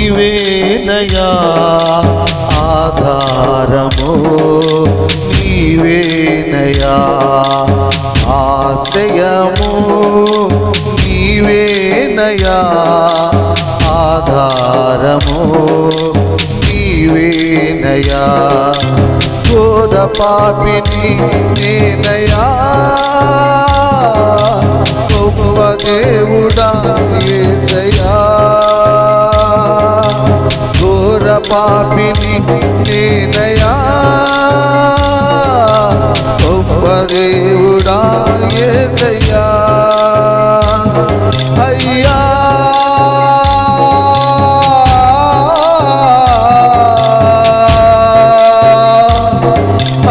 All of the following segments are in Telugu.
నీవేనయా ఆధారము, నీవేనయా ఆశ్రయము, నీవేనయా ఆధారము, నీవేనయా ఘోర పాపిని నేనయా గొప్ప దేవుడా యేసయ్యా ఘోర పాపిని నేనయా గొప్ప దేవుడా యేసయ్యా అయ్యా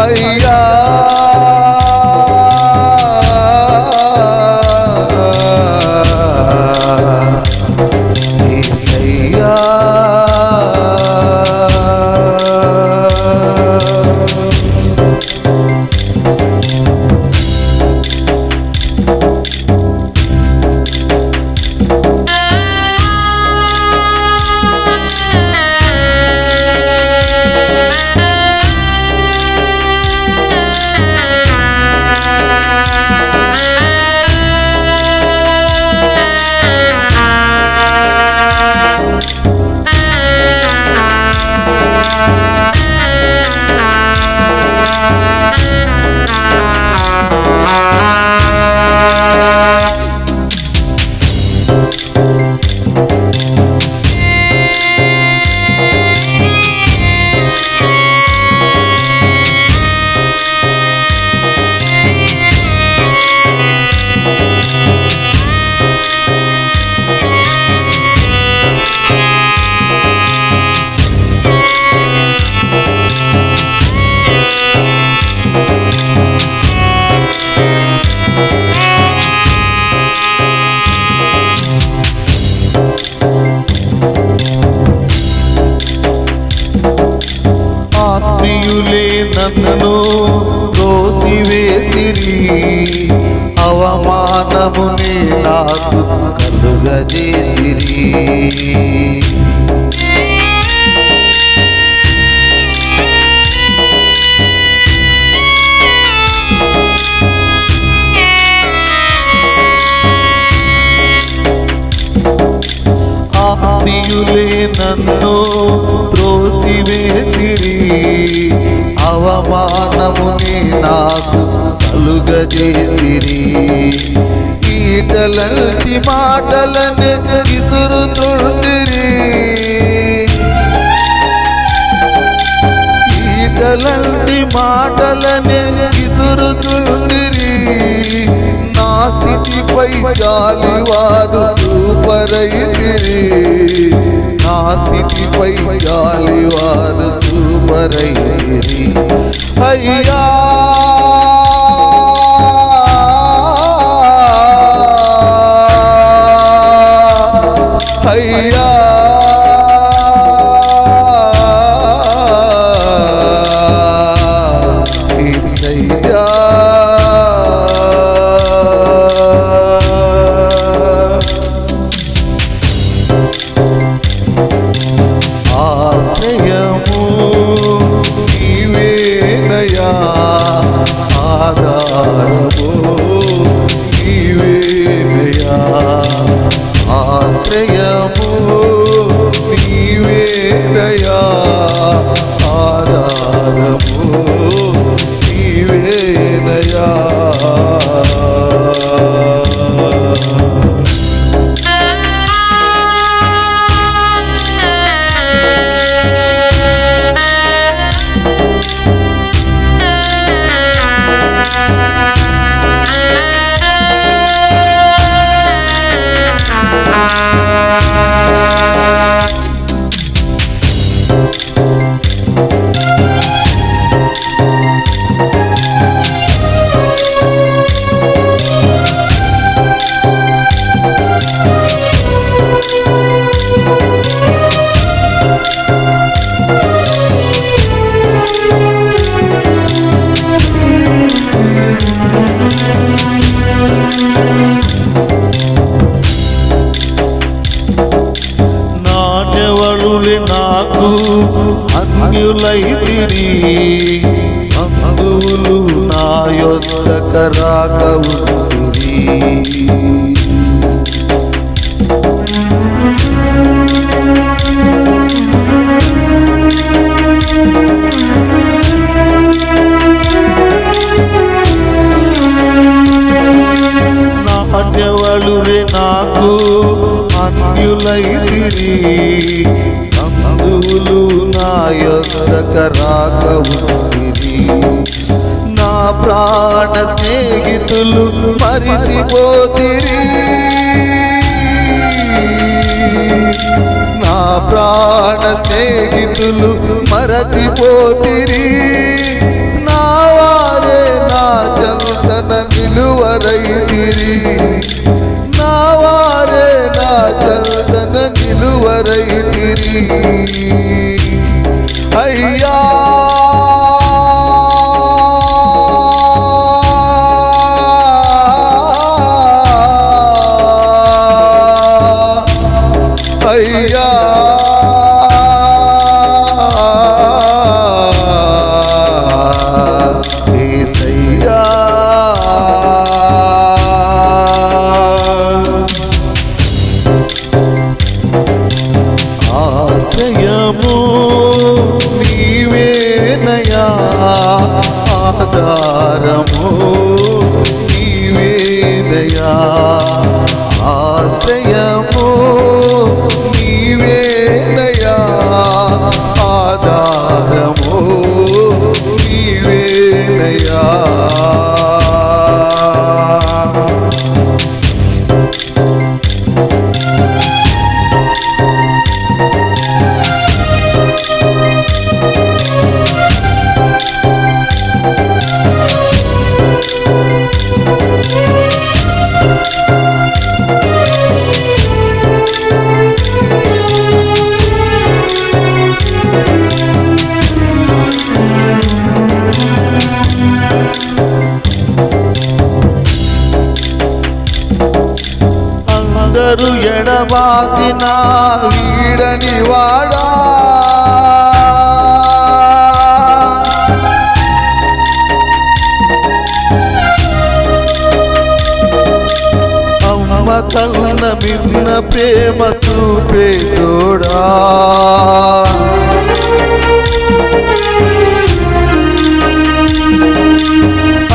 అయ్యా యేసయ్యా ఆత్మీయులే నన్ను త్రోసివేసిరి, అవమానమునే నాకు కలుగజేసిరి. ఆత్మీయులే నన్ను త్రోసివేసిరి, అవమానముని నాకు కలుగజేసిరి. ఈటలంటి మాటలను విసురుతుండిరి, ఈటలంటి మాటలను విసురుతుండిరి. నా స్థితిపై జాలివారు చూపరైతిరి, నా స్థితిపై జాలివారు చూపరైతిరి. అయ్యా అయ్యా యేసయ్యా ఆశ్రయము నీవేనయా నాకు అన్యులైతిరి, బంధువులు నా యొద్దకు రాక ఉంటిరి. నాట్యవలురే నాకు అన్యులైతిరి, బంధువులు నా యొద్దకు రాక ఉంటిరి. నా ప్రాణ స్నేహితులు మరిచిపోతిరి, నా ప్రాణ స్నేహితులు మరచిపోతిరి. నా వారే నా చందన నిలువరైతిరి, నా వారే నా చందన నిలువరైతిరి. అయ్యా అయ్యా యేసయ్యా, ఆశ్రయము నీవేనయా, ఆధారము నీవేనయా, ఆశ్రయము నీవేనయా, ఆధారము నీవేనయా. అందరూ ఎడబాసిన వీడని వాడా, అమ్మ కన్న మిన్న ప్రేమ చూపే తోడా,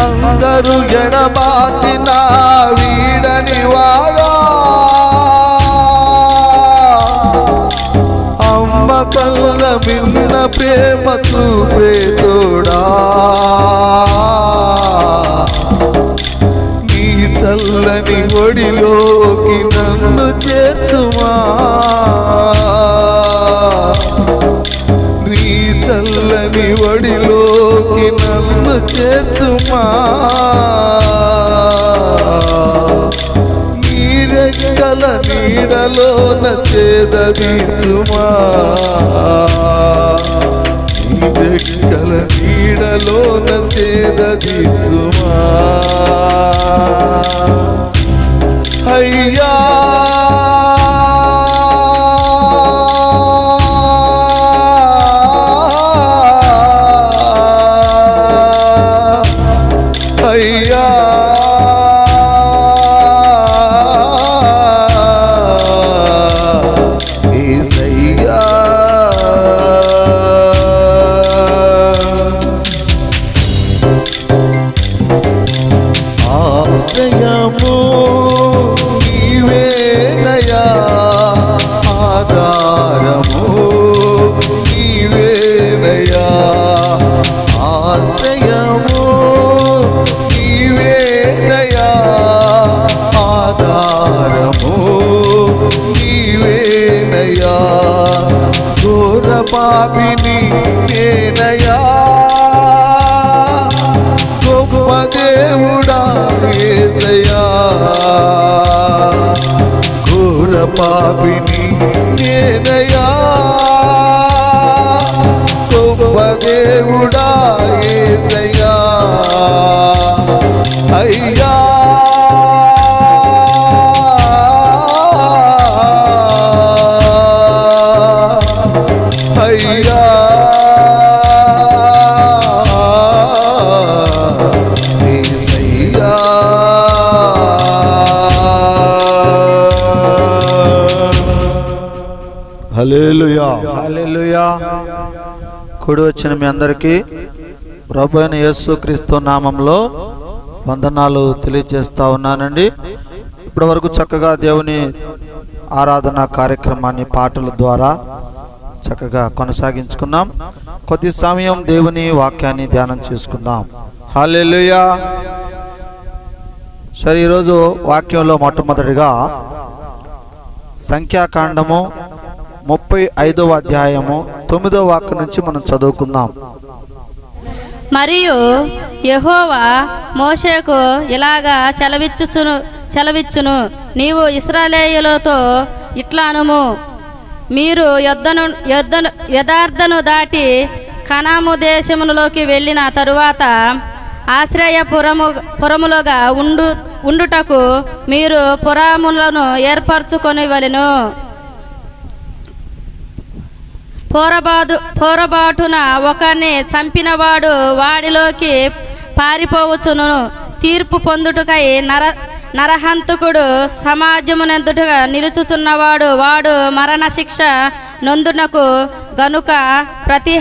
అందరూ ఎడబాసిన వీడని వాడా, అమ్మ కన్న మిన్న ప్రేమ చూపే తోడా. నీ చల్లని ఒడిలోకి నన్ను చేర్చుమా, నీ చల్లని ఒడిలోకి నన్ను చేర్చుమా. నీ రెక్కల నీడలోన సేదదీచుమా, నీ రెక్కల నీడలోన సేదదీచుమా. అయ్యా అయ్యా యేసయ్యా, ఆశ్రయము నీవేనయా, ఆధారము నీవేనయా, ఆశ్రయము నీవేనయా, ఆధారము నీవేనయా. ఘోర పాపిని నేనయా, గొప్ప దేవుడా యేసయ్యా, ఘోర పాపిని నేనయా, గొప్ప దేవుడా యేసయ్యా. అయ్యా అయ్యా యేసయ్యా. హల్లెలూయా హల్లెలూయా. కూడి వచ్చిన మీ అందరికీ ప్రభు అయిన యేసుక్రీస్తు నామంలో వందనాలు తెలియజేస్తా ఉన్నానండి. ఇప్పటి వరకు చక్కగా దేవుని ఆరాధన కార్యక్రమాన్ని పాటల ద్వారా చక్కగా కొనసాగించుకున్నాం. కొద్ది సమయం దేవుని వాక్యాన్ని ధ్యానం చేసుకుందాం. హల్లెలూయా. సరే, ఈరోజు వాక్యంలో మొట్టమొదటిగా సంఖ్యాకాండము 35వ అధ్యాయము 9వ వాక్యం నుంచి మనం చదువుకుందాం. మరియు యెహోవా మోషేకు ఇలాగా సెలవిచ్చును, నీవు ఇశ్రాయేలుతో ఇట్లా అనుము, మీరు యదార్థను దాటి కనాము దేశములోకి వెళ్ళిన తరువాత ఆశ్రయపురములుగా ఉండుటకు మీరు పురములను ఏర్పరచుకొనివలెను. పోరబాటున ఒకరిని చంపినవాడు వాడిలోకి పారిపోవచ్చును. తీర్పు పొందుటకై నరహంతకుడు సమాజమునెదుటగా నిలుచుచున్నవాడు వాడు మరణశిక్ష నొందునకు గనుక ప్రతి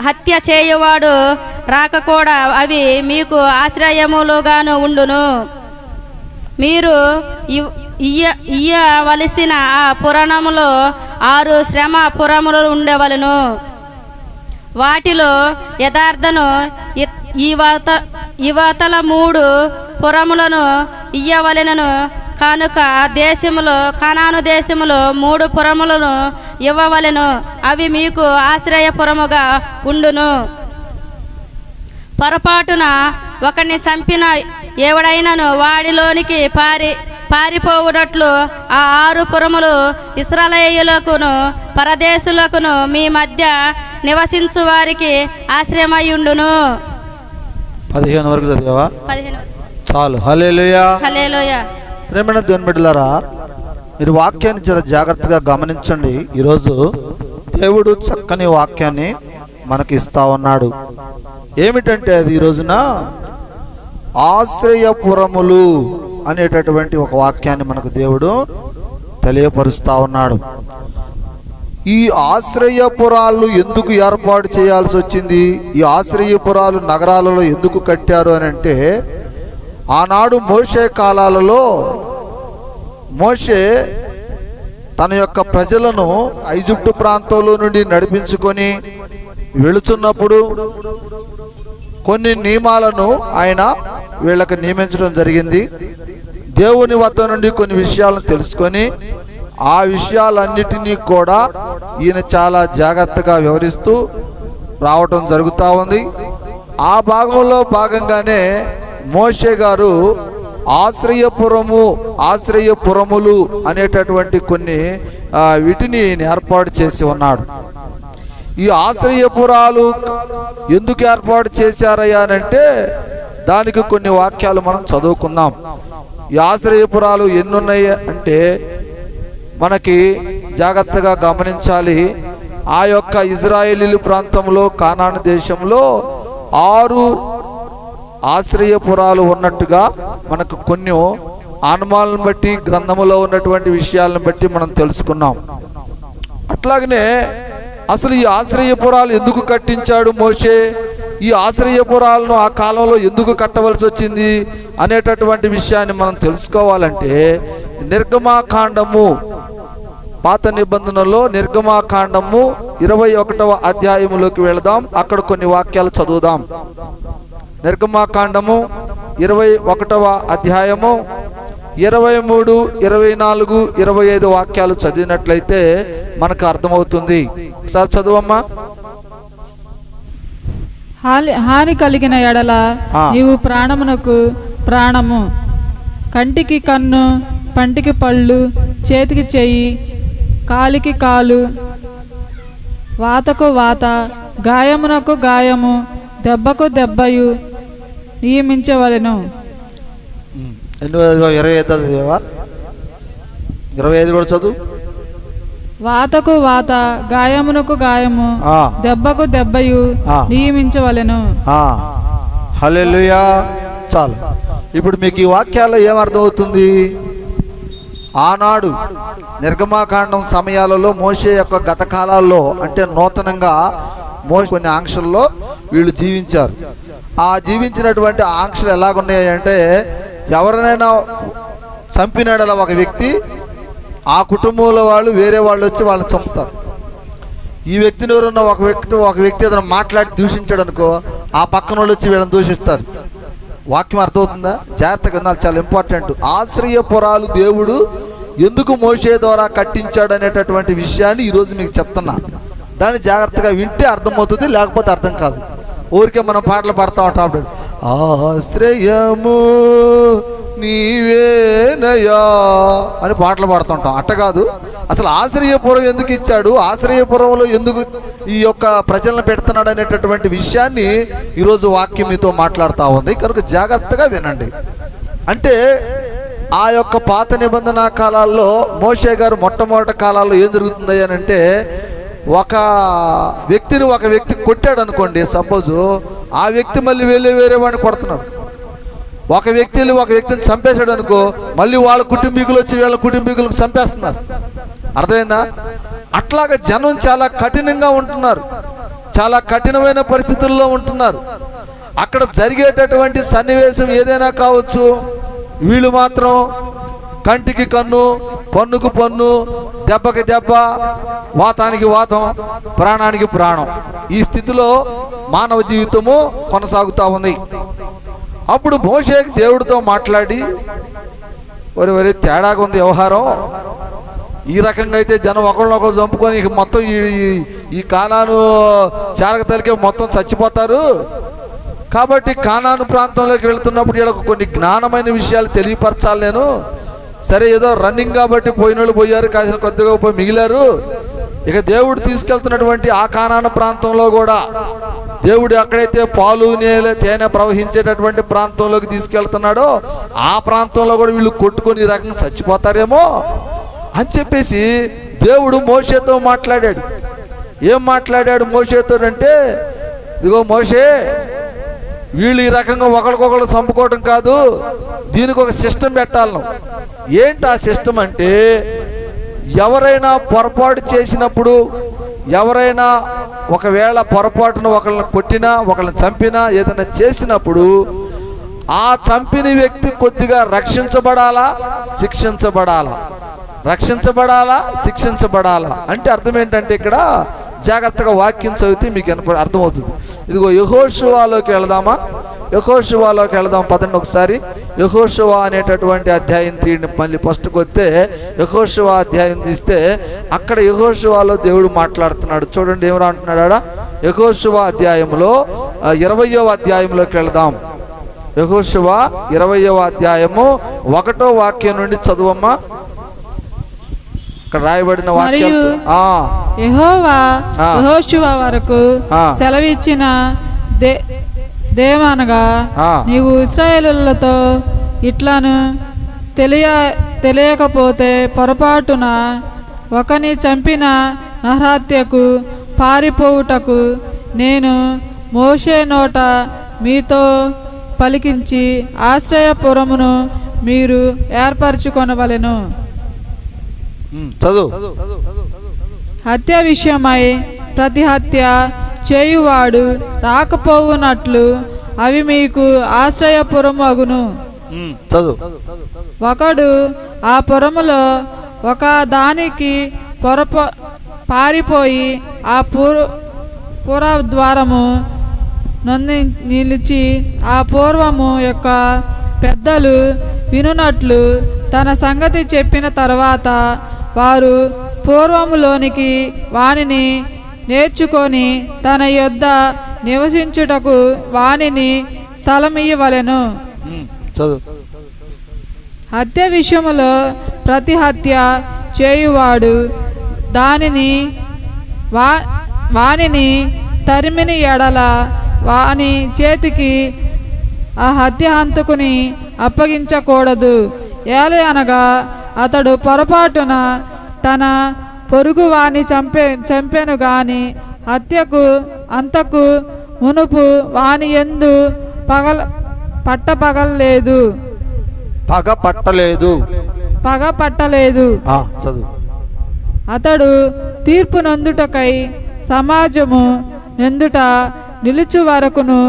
హత్య చేయువాడు రాక కూడా అవి మీకు ఆశ్రయములుగాను ఉండును. మీరు ఇయ్యవలసిన ఆ పురాణములో 6 శ్రమ పురములు ఉండవలను. వాటిలో యథార్థను ఇవతల 3 పురములను ఇయ్యవలెనను. కనుక కనాను దేశములో 3 పురములను ఇవ్వవలెను. అవి మీకు ఆశ్రయపురముగా ఉండును. పొరపాటున ఒకరిని చంపిన ఎవడైనను వాడిలోనికి పారిపోవునట్లు ఆ 6 పురములు ఇశ్రాయేలులకును పరదేశులకును మీ మధ్య నివసించు వారికి ఆశ్రయమయ్యుండును. 15 వరకు చదివావా? 15 చాలు. హల్లెలూయా హల్లెలూయా. ప్రేమైన దేవుని బిడ్డలారా, మీరు వాక్యాన్ని చాలా జాగ్రత్తగా గమనించండి. ఈరోజు దేవుడు చక్కని వాక్యాన్ని మనకి ఇస్తా ఉన్నాడు. ఏమిటంటే అది ఈ రోజున ఆశ్రయపురములు అనేటటువంటి ఒక వాక్యాన్ని మనకు దేవుడు తెలియపరుస్తా ఉన్నాడు. ఈ ఆశ్రయపురాలు ఎందుకు ఏర్పాటు చేయాల్సి వచ్చింది? ఈ ఆశ్రయపురాలు నగరాలలో ఎందుకు కట్టారు అని అంటే, ఆనాడు మోషే కాలాలలో మోషే తన యొక్క ప్రజలను ఐగుప్తు ప్రాంతంలో నుండి నడిపించుకొని వెళుచున్నప్పుడు కొన్ని నియమాలను ఆయన వీళ్ళకి నియమించడం జరిగింది. దేవుని వద్ద నుండి కొన్ని విషయాలను తెలుసుకొని ఆ విషయాలన్నిటినీ కూడా ఈయన చాలా జాగ్రత్తగా వివరిస్తూ రావటం జరుగుతూ ఉంది. ఆ భాగంలో భాగంగానే మోషే గారు ఆశ్రయపురములు అనేటటువంటి కొన్ని వీటిని ఏర్పాటు చేసి ఉన్నాడు. ఈ ఆశ్రయపురాలు ఎందుకు ఏర్పాటు చేశారయ్యా అంటే దానికి కొన్ని వాక్యాలు మనం చదువుకుందాం. ఈ ఆశ్రయపురాలు ఎన్నున్నాయి అంటే మనకి జాగ్రత్తగా గమనించాలి. ఆ యొక్క ఇజ్రాయేలీల ప్రాంతంలో కానాను దేశంలో 6 ఆశ్రయపురాలు ఉన్నట్టుగా మనకు కొన్ని ఆనమాలను బట్టి గ్రంథములో ఉన్నటువంటి విషయాలను బట్టి మనం తెలుసుకున్నాం. అట్లాగనే అసలు ఈ ఆశ్రయపురాలు ఎందుకు కట్టించాడు మోషే? ఈ ఆశ్రయపురాలను ఆ కాలంలో ఎందుకు కట్టవలసి వచ్చింది అనేటటువంటి విషయాన్ని మనం తెలుసుకోవాలంటే నిర్గమాకాండము, పాత నిబంధనలో నిర్గమాకాండము 21వ అధ్యాయములోకి వెళదాం. అక్కడ కొన్ని వాక్యాలు చదువుదాం. నిర్గమాకాండము 21వ అధ్యాయము 23, 24, 25 వాక్యాలు చదివినట్లయితే మనకు అర్థమవుతుంది. ఒకసారి చదువమ్మా. హాని కలిగిన ఎడల నీవు ప్రాణమునకు ప్రాణము, కంటికి కన్ను, పంటికి పళ్ళు, చేతికి చెయ్యి, కాలికి కాలు, వాతకు వాత, గాయమునకు గాయము, దెబ్బకు దెబ్బయు నియమించవలెను. 25 కూడా చదువు. వాతకు వాత, గాయమునకు గాయము, ఆ, దెబ్బకు దెబ్బయు ఆ. నియమించవలెను. హల్లెలూయా. చాలు. ఇప్పుడు మీకు ఈ వాక్యాల్లో ఏమర్థమవుతుంది? ఆనాడు నిర్గమాకాండం సమయాలలో మోషే యొక్క గత కాలాల్లో, అంటే నూతనంగా మోషే కొన్ని ఆంక్షల్లో వీళ్ళు జీవించారు. ఆ జీవించినటువంటి ఆంక్షలు ఎలాగున్నాయంటే, ఎవరినైనా చంపినాడల ఒక వ్యక్తి, ఆ కుటుంబంలో వాళ్ళు వేరే వాళ్ళు వచ్చి వాళ్ళని చంపుతారు. ఈ వ్యక్తిని ఎవరున్న ఒక వ్యక్తి ఏదైనా మాట్లాడి దూషించాడు అనుకో, ఆ పక్కన వాళ్ళు వచ్చి వీళ్ళని దూషిస్తారు. వాక్యం అర్థమవుతుందా? జాగ్రత్తగా వినాలి, చాలా ఇంపార్టెంట్. ఆశ్రయపురాలు దేవుడు ఎందుకు మోషే ద్వారా కట్టించాడు అనేటటువంటి విషయాన్ని ఈరోజు మీకు చెప్తున్నా. దాన్ని జాగ్రత్తగా వింటే అర్థమవుతుంది, లేకపోతే అర్థం కాదు. ఊరికే మనం పాటలు పాడుతూ ఉంటాం, ఆశ్రయము నీవేనయా అని పాటలు పాడుతుంటాం. అట్ట కాదు. అసలు ఆశ్రయపురం ఎందుకు ఇచ్చాడు, ఆశ్రయపురంలో ఎందుకు ఈ యొక్క ప్రజలను పెడుతున్నాడు అనేటటువంటి విషయాన్ని ఈరోజు వాక్యం మీతో మాట్లాడుతూ ఉంది. కనుక జాగ్రత్తగా వినండి. అంటే ఆ యొక్క పాత నిబంధన కాలాల్లో మోషే గారు మొట్టమొదటి కాలాల్లో ఏం జరుగుతుంది అని అంటే, ఒక వ్యక్తిని ఒక వ్యక్తి కొట్టాడు అనుకోండి, సపోజు ఆ వ్యక్తి మళ్ళీ వేరే వాడిని కొడుతున్నాడు. ఒక వ్యక్తిని చంపేశాడు అనుకో, మళ్ళీ వాళ్ళ కుటుంబీకులు వచ్చి వీళ్ళ కుటుంబీకులకు చంపేస్తున్నారు. అర్థమైందా? అట్లాగా జనం చాలా కఠినంగా ఉంటున్నారు, చాలా కఠినమైన పరిస్థితుల్లో ఉంటున్నారు. అక్కడ జరిగేటటువంటి సన్నివేశం ఏదైనా కావచ్చు, వీళ్ళు మాత్రం కంటికి కన్ను, పన్నుకు పన్ను, దెబ్బకి దెబ్బ, వాతానికి వాతం, ప్రాణానికి ప్రాణం. ఈ స్థితిలో మానవ జీవితము కొనసాగుతూ ఉంది. అప్పుడు మోషే దేవుడితో మాట్లాడి, వరి తేడాగా ఉంది వ్యవహారం, ఈ రకంగా అయితే జనం ఒకళ్ళనొకరు చంపుకొని ఇక మొత్తం ఈ కానాను చారగతలికే మొత్తం చచ్చిపోతారు. కాబట్టి కానాను ప్రాంతంలోకి వెళ్తున్నప్పుడు వీళ్ళకు కొన్ని జ్ఞానమైన విషయాలు తెలియపరచాలి నేను. సరే, ఏదో రన్నింగ్ కాబట్టి పోయిన వాళ్ళు పోయారు, కాసిన కొద్దిగా పోయి మిగిలారు. ఇక దేవుడు తీసుకెళ్తున్నటువంటి ఆ కానాను ప్రాంతంలో కూడా దేవుడు ఎక్కడైతే పాలు తేనె ప్రవహించేటటువంటి ప్రాంతంలోకి తీసుకెళ్తున్నాడో ఆ ప్రాంతంలో కూడా వీళ్ళు కొట్టుకొని ఈ రకంగా చచ్చిపోతారేమో అని చెప్పేసి దేవుడు మోషేతో మాట్లాడాడు. ఏం మాట్లాడాడు మోషేతో అంటే, ఇదిగో మోషే, వీళ్ళు ఈ రకంగా ఒకరికొకరు చంపుకోవడం కాదు, దీనికి ఒక సిస్టమ్ పెట్టాలను. ఏంటి ఆ సిస్టమ్ అంటే, ఎవరైనా పొరపాటు చేసినప్పుడు, ఎవరైనా ఒకవేళ పొరపాటును ఒకళ్ళని కొట్టినా, ఒకళ్ళని చంపినా, ఏదైనా చేసినప్పుడు ఆ చంపిన వ్యక్తి కొద్దిగా రక్షించబడాలా, శిక్షించబడాలా? రక్షించబడాలా, శిక్షించబడాలా? అంటే అర్థం ఏంటంటే, ఇక్కడ జాగ్రత్తగా వాక్యం చదివితే మీకు అర్థమవుతుంది. ఇదిగో యెహోషువలోకి వెళదామా? యెహోషువలోకి వెళదాం పదండి ఒకసారి. యెహోషువ అనేటటువంటి అధ్యాయం తీయండి. మళ్ళీ ఫస్ట్కి వస్తే యెహోషువ అధ్యాయం తీస్తే అక్కడ యెహోషువలో దేవుడు మాట్లాడుతున్నాడు. చూడండి ఏమరా అంటున్నాడా? యెహోషువ అధ్యాయంలో 20వ అధ్యాయంలోకి వెళదాం. యెహోషువ 20వ అధ్యాయము 1వ వాక్యం నుండి చదువమ్మా. ఇక్కడ రాయబడిన వాక్యాలు యెహోవా యెహోషువ వరకు సెలవిచ్చిన దేవనగా, నీవు ఇశ్రాయేలులతో ఇట్లను తెలియకపోతే పొరపాటున ఒకని చంపిన నరహత్యకు పారిపోవుటకు నేను మోషే నోట మీతో పలికించి ఆశ్రయపురమును మీరు ఏర్పరచుకొనవలెను. హత్య విషయమై ప్రతి హత్య చేయువాడు రాకపోవునట్లు అవి మీకు ఆశ్రయపురము అగును. ఒకడు ఆ పురములో ఒక దానికి పారిపోయి ఆ పుర ద్వారము నిలిచి ఆ పూర్వము యొక్క పెద్దలు వినునట్లు తన సంగతి చెప్పిన తర్వాత వారు పూర్వములోనికి వానిని నేర్చుకొని తన యొద్ద నివసించుటకు వానిని స్థలమియ్యవలెను. హత్య విషయములో ప్రతి హత్య చేయువాడు వానిని తరిమిన ఎడల వాని చేతికి ఆ హత్య హంతకుని అప్పగించకూడదు. ఏలయనగా అతడు పొరపాటున తన పొరుగు వాని చంపెను గాని అంతకు మునుపు వాని యందు పగపట్టలేదు. చదువు. అతడు తీర్పు నందుటకై సమాజము నెందుట నిలుచు వరకును,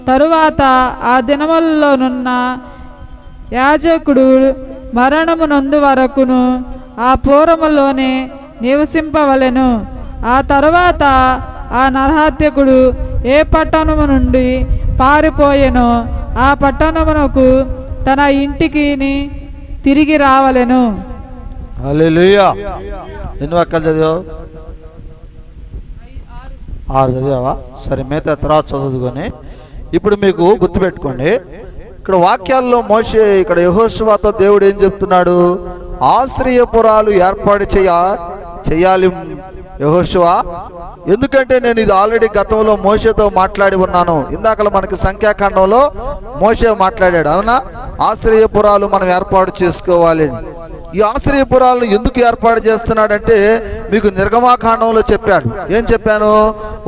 తరువాత ఆ దినములలోనున్న యాజకుడు మరణము నందు వరకును ఆ పూర్వములోనే నివసింపవలెను. ఆ తరువాత ఆ నరహత్యకుడు ఏ పట్టణము నుండి పారిపోయెనో ఆ పట్టణమునకు తన ఇంటికి తిరిగి రావలెను. హల్లెలూయా. ఎన్ని వాక్యాలు చదివావు? 6 చదివావా? సరే, మిగతా తర్వాత చదువుకొని ఇప్పుడు మీకు గుర్తుపెట్టుకోండి. ఇక్కడ వాక్యాల్లో మోషే, ఇక్కడ యెహోషువతో దేవుడు ఏం చెప్తున్నాడు? ఆశ్రయపురాలు ఏర్పాటు చేయాలి యెహోషువ. ఎందుకంటే నేను ఇది ఆల్రెడీ గతంలో మోషేతో మాట్లాడి ఉన్నాను. ఇందాకలా మనకి సంఖ్యాకాండంలో మోషే మాట్లాడాడు, అవునా? ఆశ్రయపురాలు మనం ఏర్పాటు చేసుకోవాలి. ఈ ఆశ్రయపురాలను ఎందుకు ఏర్పాటు చేస్తున్నాడంటే మీకు నిర్గమాకాండంలో చెప్పాడు. ఏం చెప్పాను?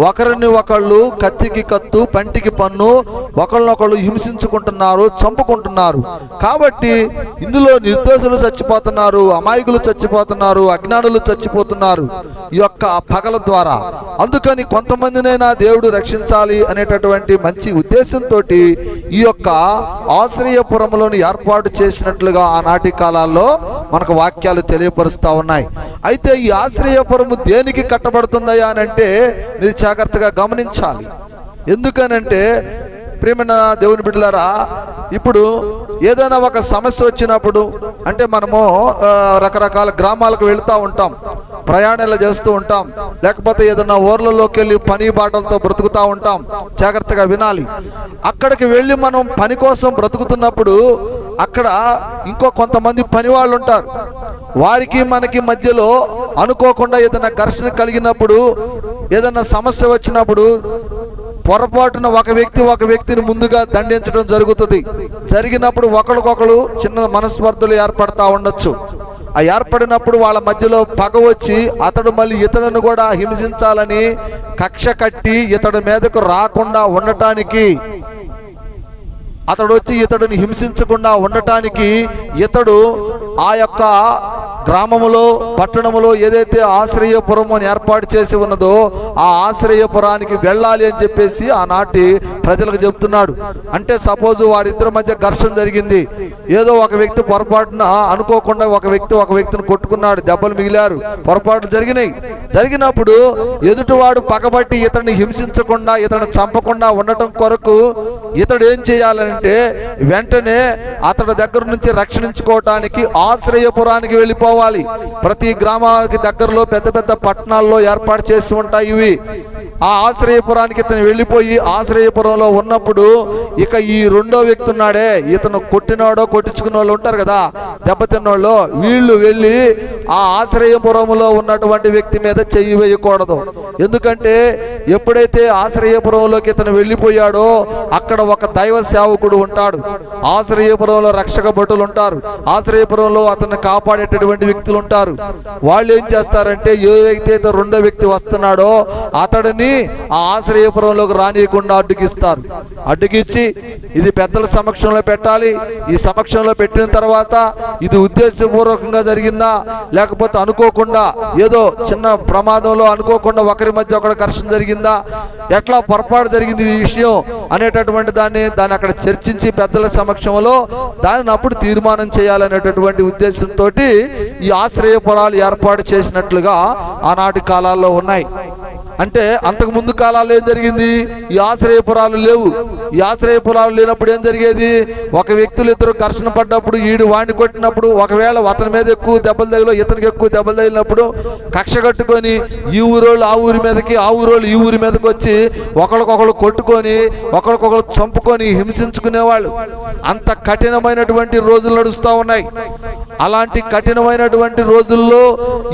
ఒకరిని ఒకళ్ళు కత్తికి కత్తు, పంటికి పన్ను, ఒకళ్ళనొకళ్ళు హింసించుకుంటున్నారు, చంపుకుంటున్నారు. కాబట్టి ఇందులో నిర్దోషులు చచ్చిపోతున్నారు, అమాయకులు చచ్చిపోతున్నారు, అజ్ఞానులు చచ్చిపోతున్నారు ఈ యొక్క పగల ద్వారా. అందుకని కొంతమందినైనా దేవుడు రక్షించాలి అనేటటువంటి మంచి ఉద్దేశంతో ఈ యొక్క ఆశ్రయపురములను ఏర్పాటు చేసినట్లుగా ఆనాటి కాలాల్లో మనకు వాక్యాలు తెలియపరుస్తూ ఉన్నాయి. అయితే ఈ ఆశ్రయపురము దేనికి కట్టబడుతుందయ్యా అని అంటే మీరు జాగ్రత్తగా గమనించాలి. ఎందుకనంటే ప్రియమైన దేవుని బిడ్డలారా, ఇప్పుడు ఏదైనా ఒక సమస్య వచ్చినప్పుడు అంటే మనము రకరకాల గ్రామాలకు వెళుతూ ఉంటాం, ప్రయాణాలు చేస్తూ ఉంటాం, లేకపోతే ఏదైనా ఊర్లలోకి వెళ్ళి పని బాటలతో బ్రతుకుతూ ఉంటాం. జాగ్రత్తగా వినాలి. అక్కడికి వెళ్ళి మనం పని కోసం బ్రతుకుతున్నప్పుడు అక్కడ ఇంకో కొంతమంది పని వాళ్ళు ఉంటారు. వారికి మనకి మధ్యలో అనుకోకుండా ఏదైనా ఘర్షణ కలిగినప్పుడు, ఏదైనా సమస్య వచ్చినప్పుడు పొరపాటున ఒక వ్యక్తిని ముందుగా దండించడం జరుగుతుంది. జరిగినప్పుడు ఒకరికొకరు చిన్న మనస్పర్ధలు ఏర్పడతా ఉండొచ్చు. ఆ ఏర్పడినప్పుడు వాళ్ళ మధ్యలో పగ వచ్చి అతడు మళ్ళీ ఇతడును కూడా హింసించాలని కక్ష కట్టి ఇతడి మీదకు రాకుండా ఉండటానికి, అతడు వచ్చి ఇతడిని హింసించకుండా ఉండటానికి ఇతడు ఆ యొక్క గ్రామములో పట్టణములో ఏదైతే ఆశ్రయపురం అని ఏర్పాటు చేసి ఉన్నదో ఆ ఆశ్రయపురానికి వెళ్ళాలి అని చెప్పేసి ఆనాటి ప్రజలకు చెప్తున్నాడు. అంటే సపోజ్ వారిద్దరి మధ్య ఘర్షణ జరిగింది. ఏదో ఒక వ్యక్తి పొరపాటున అనుకోకుండా ఒక వ్యక్తిని కొట్టుకున్నాడు, దెబ్బలు మిగిలారు, పొరపాటు జరిగినప్పుడు ఎదుటివాడు పగబట్టి ఇతడిని హింసించకుండా ఇతడిని చంపకుండా ఉండటం కొరకు ఇతడు ఏం చేయాలంటే వెంటనే అతడి దగ్గర నుంచి రక్షించుకోవటానికి ఆశ్రయపురానికి వెళ్ళిపోవాలి. ప్రతి గ్రామానికి దగ్గరలో పెద్ద పెద్ద పట్టణాల్లో ఏర్పాటు చేసి ఉంటాయి ఇవి. ఆ ఆశ్రయపురానికి ఇతను వెళ్ళిపోయి ఆశ్రయపురంలో ఉన్నప్పుడు ఇక ఈ రెండో వ్యక్తి ఉన్నాడే, ఇతను కొట్టినోడో కొట్టించుకున్న వాళ్ళు ఉంటారు కదా, దెబ్బతిన్నోళ్ళు, వీళ్ళు వెళ్ళి ఆ ఆశ్రయపురంలో ఉన్నటువంటి వ్యక్తి మీద చెయ్యి వేయకూడదు. ఎందుకంటే ఎప్పుడైతే ఆశ్రయపురంలోకి ఇతను వెళ్ళిపోయాడో అక్కడ ఒక దైవ సేవకుడు ఉంటాడు, ఆశ్రయపురంలో రక్షక భటులు ఉంటారు, ఆశ్రయపురంలో అతన్ని కాపాడేటటువంటి వ్యక్తులు ఉంటారు. వాళ్ళు ఏం చేస్తారంటే ఏదైతే రెండో వ్యక్తి వస్తున్నాడో అతడిని ఆ ఆశ్రయపురంలోకి రానియకుండా అడ్డుకిచ్చి ఇది పెద్దల సమక్షంలో పెట్టాలి. ఈ సమక్షంలో పెట్టిన తర్వాత ఇది ఉద్దేశపూర్వకంగా జరిగిందా లేకపోతే అనుకోకుండా ఏదో చిన్న ప్రమాదంలో అనుకోకుండా ఒకరి మధ్య ఒకరి ఘర్షణ జరిగిందా, ఎట్లా పొరపాటు జరిగింది ఈ విషయం అనేటటువంటి దాన్ని అక్కడ చర్చించి పెద్దల సమక్షంలో దానిని అప్పుడు తీర్మానం చేయాలనేటటువంటి ఉద్దేశంతో ఈ ఆశ్రయపురాలు ఏర్పాటు చేసినట్లుగా ఆనాటి కాలాల్లో ఉన్నాయి. అంటే అంతకు ముందు కాలాల్లో ఏం జరిగింది? ఈ ఆశ్రయపురాలు లేవు. ఈ ఆశ్రయపురాలు లేనప్పుడు ఏం జరిగేది? ఒక వ్యక్తులు ఇద్దరు ఘర్షణ పడ్డప్పుడు ఈడు వాడిని కొట్టినప్పుడు ఒకవేళ అతని మీద ఎక్కువ దెబ్బలు తగిలో ఇతనికి ఎక్కువ దెబ్బలు తగిలినప్పుడు కక్ష కట్టుకొని ఈ ఊరోళ్ళు ఆ ఊరి మీదకి, ఆ ఊరోళ్ళు ఈ ఊరి మీదకి వచ్చి ఒకరికొకరు కొట్టుకొని ఒకరికొకరు చంపుకొని హింసించుకునేవాళ్ళు. అంత కఠినమైనటువంటి రోజులు నడుస్తూ ఉన్నాయి. అలాంటి కఠినమైనటువంటి రోజుల్లో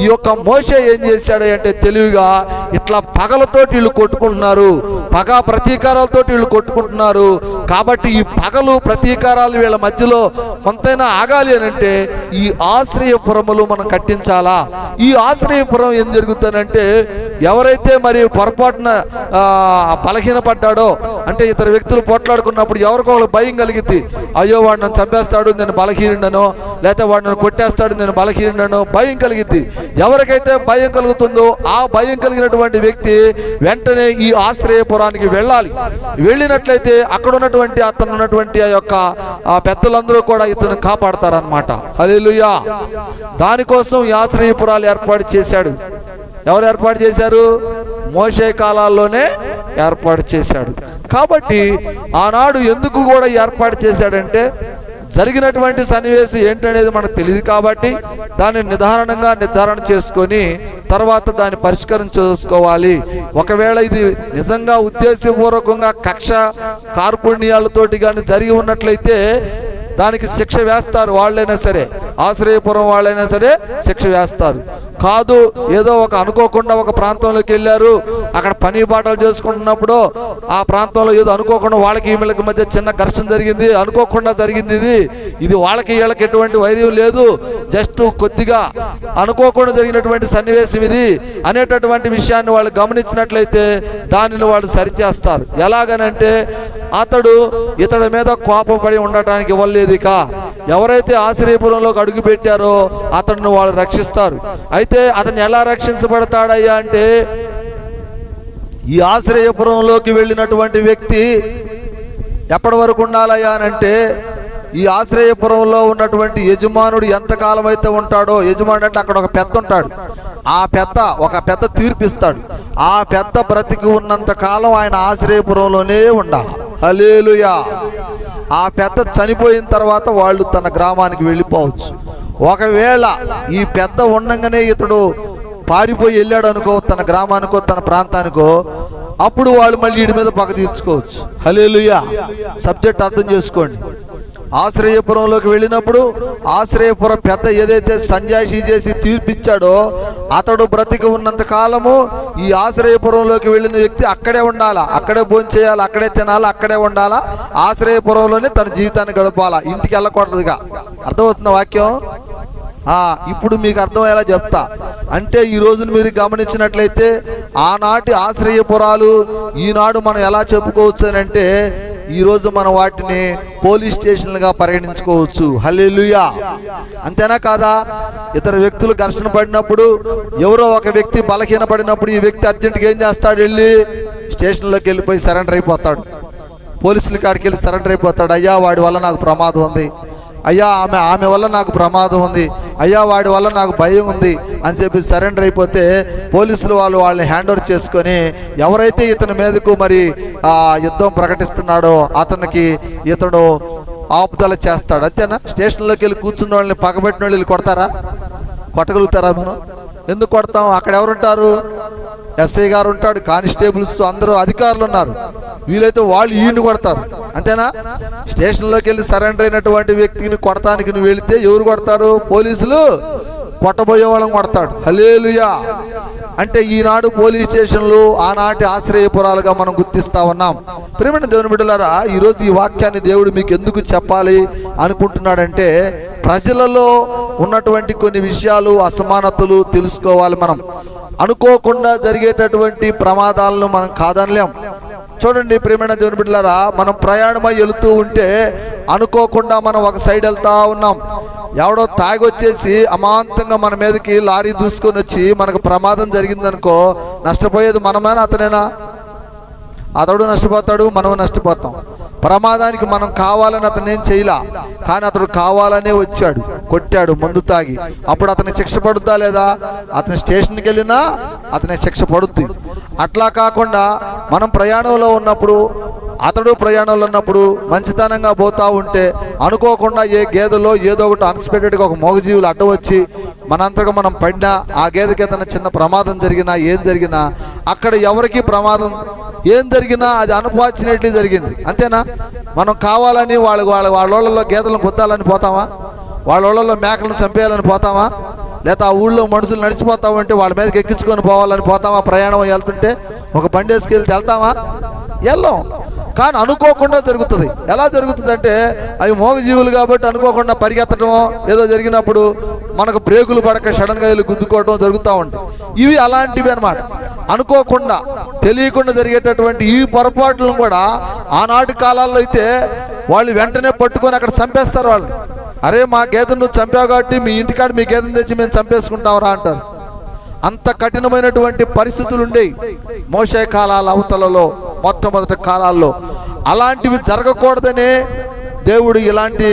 ఈ యొక్క మోషే ఏం చేశాడు అంటే తెలివిగా ఇట్లా పగలతోటి వీళ్ళు కొట్టుకుంటున్నారు, పగ ప్రతీకారాలతో వీళ్ళు కొట్టుకుంటున్నారు. కాబట్టి ఈ పగలు ప్రతీకారాలు వీళ్ళ మధ్యలో కొంతైనా ఆగాలి అని అంటే ఈ ఆశ్రయపురములు మనం కట్టించాలా. ఈ ఆశ్రయపురం ఏం జరుగుతుందంటే ఎవరైతే మరి పొరపాటున బలహీనపడ్డాడో అంటే ఇతర వ్యక్తులు పోట్లాడుకున్నప్పుడు ఎవరికో భయం కలిగిద్ది. అయ్యో వాడు నన్ను చంపేస్తాడు, నేను బలహీనుడనో, లేకపోతే వాడు నన్ను కొట్టేస్తాడు, నేను బలహీనుడనో భయం కలిగిద్ది. ఎవరికైతే భయం కలుగుతుందో ఆ భయం కలిగినటువంటి వ్యక్తి వెంటనే ఈ ఆశ్రయపురానికి వెళ్ళాలి. వెళ్ళినట్లయితే అక్కడ ఉన్నటువంటి అతను ఉన్నటువంటి ఆ యొక్క పెద్దలందరూ కూడా ఇతను కాపాడతారనమాట. హల్లెలూయా. దానికోసం ఈ ఆశ్రయపురాలు ఏర్పాటు చేశాడు. ఎవరు ఏర్పాటు చేశారు? మోషే కాలాల్లోనే ఏర్పాటు చేశాడు. కాబట్టి ఆనాడు ఎందుకు కూడా ఏర్పాటు చేశాడంటే జరిగినటువంటి సన్నివేశం ఏంటనేది మనకు తెలియదు కాబట్టి దాన్ని నిర్ధారణ చేసుకొని తర్వాత దాన్ని పరిష్కారం చేసుకోవాలి. ఒకవేళ ఇది నిజంగా ఉద్దేశపూర్వకంగా కక్ష కార్పుణ్యాలతోటి కానీ జరిగి ఉన్నట్లయితే దానికి శిక్ష వేస్తారు. వాళ్ళైనా సరే, ఆశ్రయపురం వాళ్ళైనా సరే శిక్ష వేస్తారు. కాదు ఏదో ఒక అనుకోకుండా ఒక ప్రాంతంలోకి వెళ్ళారు, అక్కడ పని బాటలు చేసుకుంటున్నప్పుడు ఆ ప్రాంతంలో ఏదో అనుకోకుండా వాళ్ళకి వీళ్ళకి మధ్య చిన్న ఘర్షణ జరిగింది, అనుకోకుండా జరిగింది, ఇది వాళ్ళకి వీళ్ళకి ఎటువంటి వైర్యం లేదు, జస్ట్ కొద్దిగా అనుకోకుండా జరిగినటువంటి సన్నివేశం ఇది అనేటటువంటి విషయాన్ని వాళ్ళు గమనించినట్లయితే దానిని వాళ్ళు సరిచేస్తారు. ఎలాగనంటే ఇతడి మీద కోపపడి ఉండటానికి ఇవ్వలేదు. ఇక ఎవరైతే ఆశ్రయపురంలోకి అడుగు పెట్టారో అతడిని వాళ్ళు రక్షిస్తారు. అయితే అతను ఎలా రక్షించబడతాడయ్యా అంటే ఈ ఆశ్రయపురంలోకి వెళ్ళినటువంటి వ్యక్తి ఎప్పటి వరకు ఉండాలయ్యా అంటే ఈ ఆశ్రయపురంలో ఉన్నటువంటి యజమానుడు ఎంతకాలం అయితే ఉంటాడో, యజమానుడు అంటే అక్కడ ఒక పెద్ద ఉంటాడు, ఒక పెద్ద తీర్పిస్తాడు. ఆ పెద్ద బ్రతికి ఉన్నంత కాలం ఆయన ఆశ్రయపురంలోనే ఉండాలి. హల్లెలూయా. ఆ పెద్ద చనిపోయిన తర్వాత వాళ్ళు తన గ్రామానికి వెళ్ళిపోవచ్చు. ఒకవేళ ఈ పెద్ద ఉండంగానే ఇతడు పారిపోయి వెళ్ళాడు అనుకో తన గ్రామానికో తన ప్రాంతానికో, అప్పుడు వాళ్ళు మళ్ళీ వీడి మీద పగ తీర్చుకోవచ్చు. హల్లెలూయా. సబ్జెక్ట్ అర్థం చేసుకోండి. ఆశ్రయపురంలోకి వెళ్ళినప్పుడు ఆశ్రయపుర పెద్ద ఏదైతే సంజాయిషీ చేసి తీర్పిచ్చాడో అతడు బ్రతికి ఉన్నంత కాలము ఈ ఆశ్రయపురంలోకి వెళ్ళిన వ్యక్తి అక్కడే ఉండాలా, అక్కడే భోంచేయాలి, అక్కడే తినాలా, అక్కడే ఉండాలా, ఆశ్రయపురంలోనే తన జీవితాన్ని గడపాలా, ఇంటికి వెళ్ళకూడదుగా. అర్థమవుతున్న వాక్యం? ఇప్పుడు మీకు అర్థమయ్యేలా చెప్తా. అంటే ఈ రోజును మీరు గమనించినట్లయితే ఆనాటి ఆశ్రయపురాలు ఈనాడు మనం ఎలా చెప్పుకోవచ్చు అని అంటే ఈరోజు మనం వాటిని పోలీస్ స్టేషన్లుగా పరిగణించుకోవచ్చు. హల్లెలూయా. అంతేనా కాదా? ఇతర వ్యక్తులు ఘర్షణ పడినప్పుడు, ఎవరో ఒక వ్యక్తి బలహీన పడినప్పుడు ఈ వ్యక్తి అర్జెంటుగా ఏం చేస్తాడు? వెళ్ళి స్టేషన్లోకి వెళ్ళిపోయి సరెండర్ అయిపోతాడు. పోలీసుల కాడికి వెళ్ళి సరెండర్ అయిపోతాడు. అయ్యా వాడి వల్ల నాకు ప్రమాదం ఉంది, అయ్యా ఆమె వల్ల నాకు ప్రమాదం ఉంది, అయ్యా వాడి వల్ల నాకు భయం ఉంది అని చెప్పి సరెండర్ అయిపోతే పోలీసులు వాళ్ళని హ్యాండ్ ఓవర్ చేసుకొని ఎవరైతే ఇతని మీదకు మరి యుద్ధం ప్రకటిస్తున్నాడో ఇతడు ఆపుదల చేస్తాడు. అంతేనా? స్టేషన్లోకి వెళ్ళి కూర్చున్న వాళ్ళని పగబెట్టిన వాళ్ళు కొడతారా? కొట్టగలుగుతారా మనం? ఎందుకు కొడతాం? అక్కడ ఎవరుంటారు? ఎస్ఐ గారు ఉంటాడు, కానిస్టేబుల్స్ అందరూ అధికారులు ఉన్నారు. వీలైతే వాళ్ళు ఈయన్ని కొడతారు. అంతేనా? స్టేషన్లోకి వెళ్ళి సరెండర్ అయినటువంటి వ్యక్తిని కొడతానికి నువ్వు వెళితే ఎవరు కొడతారు? పోలీసులు కొట్టబోయే వాళ్ళని కొడతాడు. హల్లెలూయా. అంటే ఈనాడు పోలీస్ స్టేషన్లు ఆనాటి ఆశ్రయపురాలుగా మనం గుర్తిస్తా ఉన్నాం. ప్రియమైన దేవుని బిడ్డలారా, ఈరోజు ఈ వాక్యాన్ని దేవుడు మీకు ఎందుకు చెప్పాలి అనుకుంటున్నాడంటే ప్రజలలో ఉన్నటువంటి కొన్ని విషయాలు, అసమానతలు తెలుసుకోవాలి. మనం అనుకోకుండా జరిగేటటువంటి ప్రమాదాలను మనం కాదనలేం. చూడండి ప్రియమైన దేవుని బిడ్డలారా, మనం ప్రయాణమై వెళుతూ ఉంటే అనుకోకుండా మనం ఒక సైడ్ వెళ్తా ఉన్నాం. ఎవడో తాగొచ్చేసి అమాంతంగా మన మీదకి లారీ దూసుకొని వచ్చి మనకు ప్రమాదం జరిగిందనుకో, నష్టపోయేది మనమేనా అతనేనా? అతడు నష్టపోతాడు, మనం నష్టపోతాం. ప్రమాదానికి మనం కావాలని అతను ఏం చేయలా, కానీ అతడు కావాలనే వచ్చాడు, కొట్టాడు మందు తాగి. అప్పుడు అతని శిక్ష పడుద్దా లేదా? అతని స్టేషన్కి వెళ్ళినా అతని శిక్ష పడుద్ది. అట్లా కాకుండా మనం ప్రయాణంలో ఉన్నప్పుడు, అతడు ప్రయాణంలో ఉన్నప్పుడు మంచితనంగా పోతా ఉంటే అనుకోకుండా ఏ గేదెలో ఏదో ఒకటి అన్ఎక్స్పెక్టెడ్గా ఒక మగజీవులు అడ్డు వచ్చి మనంతగా మనం పడినా, ఆ గేదెకి ఏదైనా చిన్న ప్రమాదం జరిగినా, ఏం జరిగినా అక్కడ ఎవరికి ప్రమాదం ఏం జరిగినా అది అన్ఫార్చునేట్లీ జరిగింది. అంతేనా? మనం కావాలని వాళ్ళలో గేదెలను గుద్దాలని పోతామా? వాళ్ళ మేకలను చంపేయాలని పోతామా? లేదా ఆ ఊళ్ళో మనుషులు నడిచిపోతామంటే వాళ్ళ మీదకి ఎక్కించుకొని పోవాలని పోతామా? ప్రయాణం వెళ్తుంటే ఒక బండి వేసుకెళ్తే వెళ్తామా? వెళ్ళాం. కానీ అనుకోకుండా జరుగుతుంది. ఎలా జరుగుతుంది అంటే అవి మోగజీవులు కాబట్టి అనుకోకుండా పరిగెత్తడం ఏదో జరిగినప్పుడు మనకు బ్రేకులు పడక సడన్గా వెళ్ళి గుద్దుకోవడం జరుగుతూ ఉంటాయి. ఇవి అలాంటివి అన్నమాట. అనుకోకుండా తెలియకుండా జరిగేటటువంటి ఈ పొరపాట్లను కూడా ఆనాటి కాలాల్లో అయితే వాళ్ళు వెంటనే పట్టుకొని అక్కడ చంపేస్తారు. వాళ్ళు, అరే మా గేదెను నువ్వు చంపావు కాబట్టి మీ ఇంటికాడ మీ గేదెను తెచ్చి మేము చంపేసుకుంటాంరా అంటారు. అంత కఠినమైనటువంటి పరిస్థితులు ఉండేవి మోషే కాలాల అవతలలో, మొట్టమొదటి కాలాల్లో. అలాంటివి జరగకూడదనే దేవుడు ఇలాంటి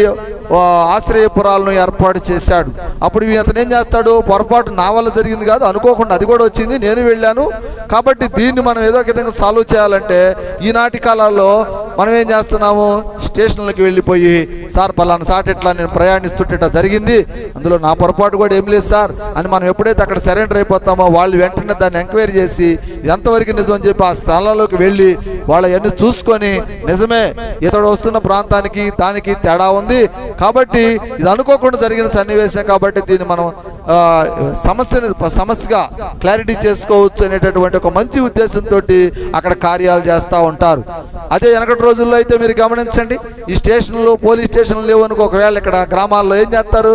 ఆశ్రయపురాలను ఏర్పాటు చేశాడు. అప్పుడు అతను ఏం చేస్తాడు? పొరపాటు నా వల్ల జరిగింది కాదు, అనుకోకుండా అది కూడా వచ్చింది, నేను వెళ్ళాను కాబట్టి దీన్ని మనం ఏదో ఒక విధంగా సాల్వ్ చేయాలంటే ఈనాటి కాలాల్లో మనం ఏం చేస్తున్నాము? స్టేషన్లకు వెళ్ళిపోయి, సార్ పలానా సాట్ ఇట్లా నేను ప్రయాణిస్తుంటే ఇట్లా జరిగింది, అందులో నా పొరపాటు కూడా ఏం లేదు సార్ అని మనం ఎప్పుడైతే అక్కడ సరెండర్ అయిపోతామో వాళ్ళు వెంటనే దాన్ని ఎంక్వైరీ చేసి ఎంతవరకు నిజం అని చెప్పి ఆ స్థలాల్లోకి వెళ్ళి వాళ్ళవన్నీ చూసుకొని నిజమే ఇతడు వస్తున్న ప్రాంతానికి దానికి తేడా ఉంది కాబట్టి ఇది అనుకోకుండా జరిగిన సన్నివేశం కాబట్టి దీన్ని మనం సమస్యగా క్లారిటీ చేసుకోవచ్చు అనేటటువంటి ఒక మంచి ఉద్దేశంతో అక్కడ కార్యాలు చేస్తూ ఉంటారు. అదే వెనకటి రోజుల్లో అయితే మీరు గమనించండి, ఈ స్టేషన్లు పోలీస్ స్టేషన్లు లేవు అనుకో, ఒకవేళ ఇక్కడ గ్రామాల్లో ఏం చేస్తారు?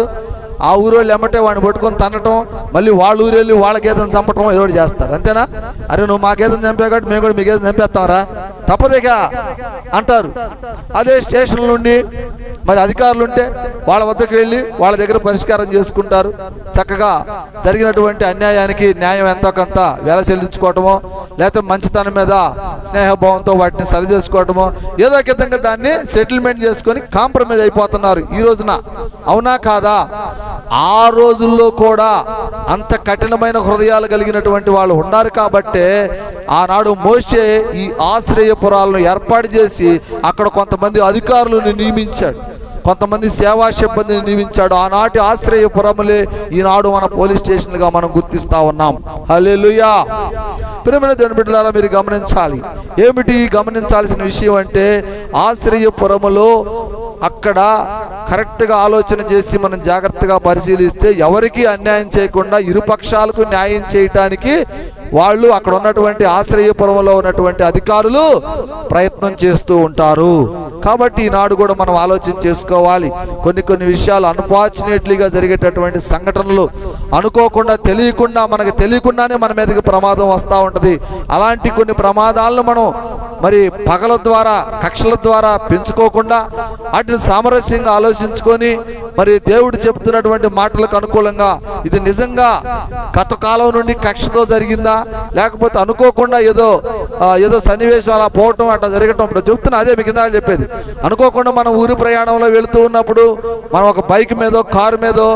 ఆ ఊరోళ్ళు ఎమ్మటే వాడిని పట్టుకొని తన్నటం, మళ్ళీ వాళ్ళ ఊరెళ్ళి వాళ్ళ గేదెను చంపటం ఏదో చేస్తారు. అంతేనా? అరే నువ్వు మా గేదెను చంపావు కాబట్టి మేము కూడా మీ గేదెను చంపేస్తాంరా, తప్పదేగా అంటారు. అదే స్టేషన్ నుండి మరి అధికారులు ఉంటే వాళ్ళ వద్దకు వెళ్ళి వాళ్ళ దగ్గర పరిష్కారం చేసుకుంటారు. చక్కగా జరిగినటువంటి అన్యాయానికి న్యాయం ఎంతో కొంత వేల చెల్లించుకోవటమో, లేకపోతే మంచితనం మీద స్నేహభావంతో వాటిని సరి చేసుకోవటమో, ఏదో ఒక విధంగా దాన్ని సెటిల్మెంట్ చేసుకొని కాంప్రమైజ్ అయిపోతున్నారు ఈ రోజున. అవునా కాదా? ఆ రోజుల్లో కూడా అంత కఠినమైన హృదయాలు కలిగినటువంటి వాళ్ళు ఉన్నారు కాబట్టే ఆనాడు మోషే ఈ ఆశ్రయపురాలను ఏర్పాటు చేసి అక్కడ కొంతమంది అధికారులను నియమించాడు, కొంతమంది సేవా సిబ్బందిని నియమించాడు. ఆనాటి ఆశ్రయపురములే ఈనాడు మన పోలీస్ స్టేషన్లుగా మనం గుర్తిస్తా ఉన్నాం. హల్లెలూయా. ప్రియమైన దేవుని బిడ్డలారా, మీరు గమనించాలి. ఏమిటి గమనించాల్సిన విషయం అంటే ఆశ్రయపురములో అక్కడ కరెక్ట్గా ఆలోచన చేసి మనం జాగ్రత్తగా పరిశీలిస్తే ఎవరికి అన్యాయం చేయకుండా ఇరుపక్షాలకు న్యాయం చేయటానికి వాళ్ళు అక్కడ ఉన్నటువంటి ఆశ్రయపురంలో ఉన్నటువంటి అధికారులు ప్రయత్నం చేస్తూ ఉంటారు. కాబట్టి ఈనాడు కూడా మనం ఆలోచన చేసుకోవాలి. కొన్ని విషయాలు అన్ఫార్చునేట్లీగా జరిగేటటువంటి సంఘటనలు అనుకోకుండా తెలియకుండా మనకు తెలియకుండానే మన మీదకి ప్రమాదం వస్తూ ఉంటుంది. అలాంటి కొన్ని ప్రమాదాలను మనం మరి పగల ద్వారా కక్షల ద్వారా పెంచుకోకుండా వాటిని సామరస్యంగా ఆలోచించుకొని మరి దేవుడు చెప్తున్నటువంటి మాటలకు అనుకూలంగా ఇది నిజంగా గత కాలం నుండి కక్షతో జరిగిందా లేకపోతే అనుకోకుండా ఏదో సన్నివేశం అలా పోవటం అట్లా జరగటం. ఇప్పుడు చెప్తున్నా అదే మీకు ఇందాక చెప్పేది. అనుకోకుండా మనం ఊరి ప్రయాణంలో వెళుతూ ఉన్నప్పుడు మనం ఒక బైక్ మీదో కారు మీదో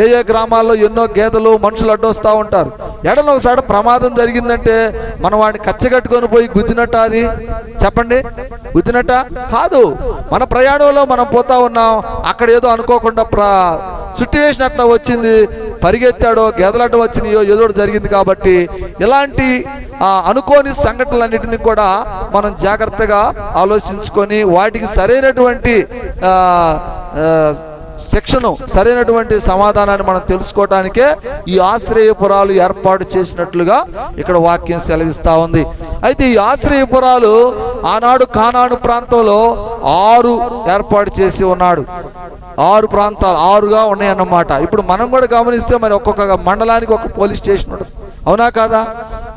ఏ గ్రామాల్లో ఎన్నో గేదెలు మనుషులు అడ్డొస్తూ ఉంటారు. ఎడలో ఒకసారి ప్రమాదం జరిగిందంటే మనం వాడిని కచ్చగట్టుకొని పోయి గుద్దినట్ట? అది చెప్పండి, గుద్దినట్ట కాదు. మన ప్రయాణంలో మనం పోతా ఉన్నాం, అక్కడ ఏదో అనుకోకుండా సిట్యువేషన్ అట్లా వచ్చింది, పరిగెత్తాడో గేదెలట వచ్చినాయో ఏదో జరిగింది. కాబట్టి ఇలాంటి అనుకోని సంఘటనలన్నింటినీ కూడా మనం జాగ్రత్తగా ఆలోచించుకొని వాటికి సరైనటువంటి శిక్షను సరైనటువంటి సమాధానాన్ని మనం తెలుసుకోవటానికే ఈ ఆశ్రయపురాలు ఏర్పాటు చేసినట్లుగా ఇక్కడ వాక్యం సెలవిస్తూ ఉంది. అయితే ఈ ఆశ్రయపురాలు ఆనాడు కానాను ప్రాంతంలో 6 ఏర్పాటు చేసి ఉన్నాడు. 6 ప్రాంతాలు 6గా ఉన్నాయన్నమాట. ఇప్పుడు మనం కూడా గమనిస్తే మరి ఒక్కొక్క మండలానికి ఒక పోలీస్ స్టేషన్ ఉంటుంది. అవునా కాదా?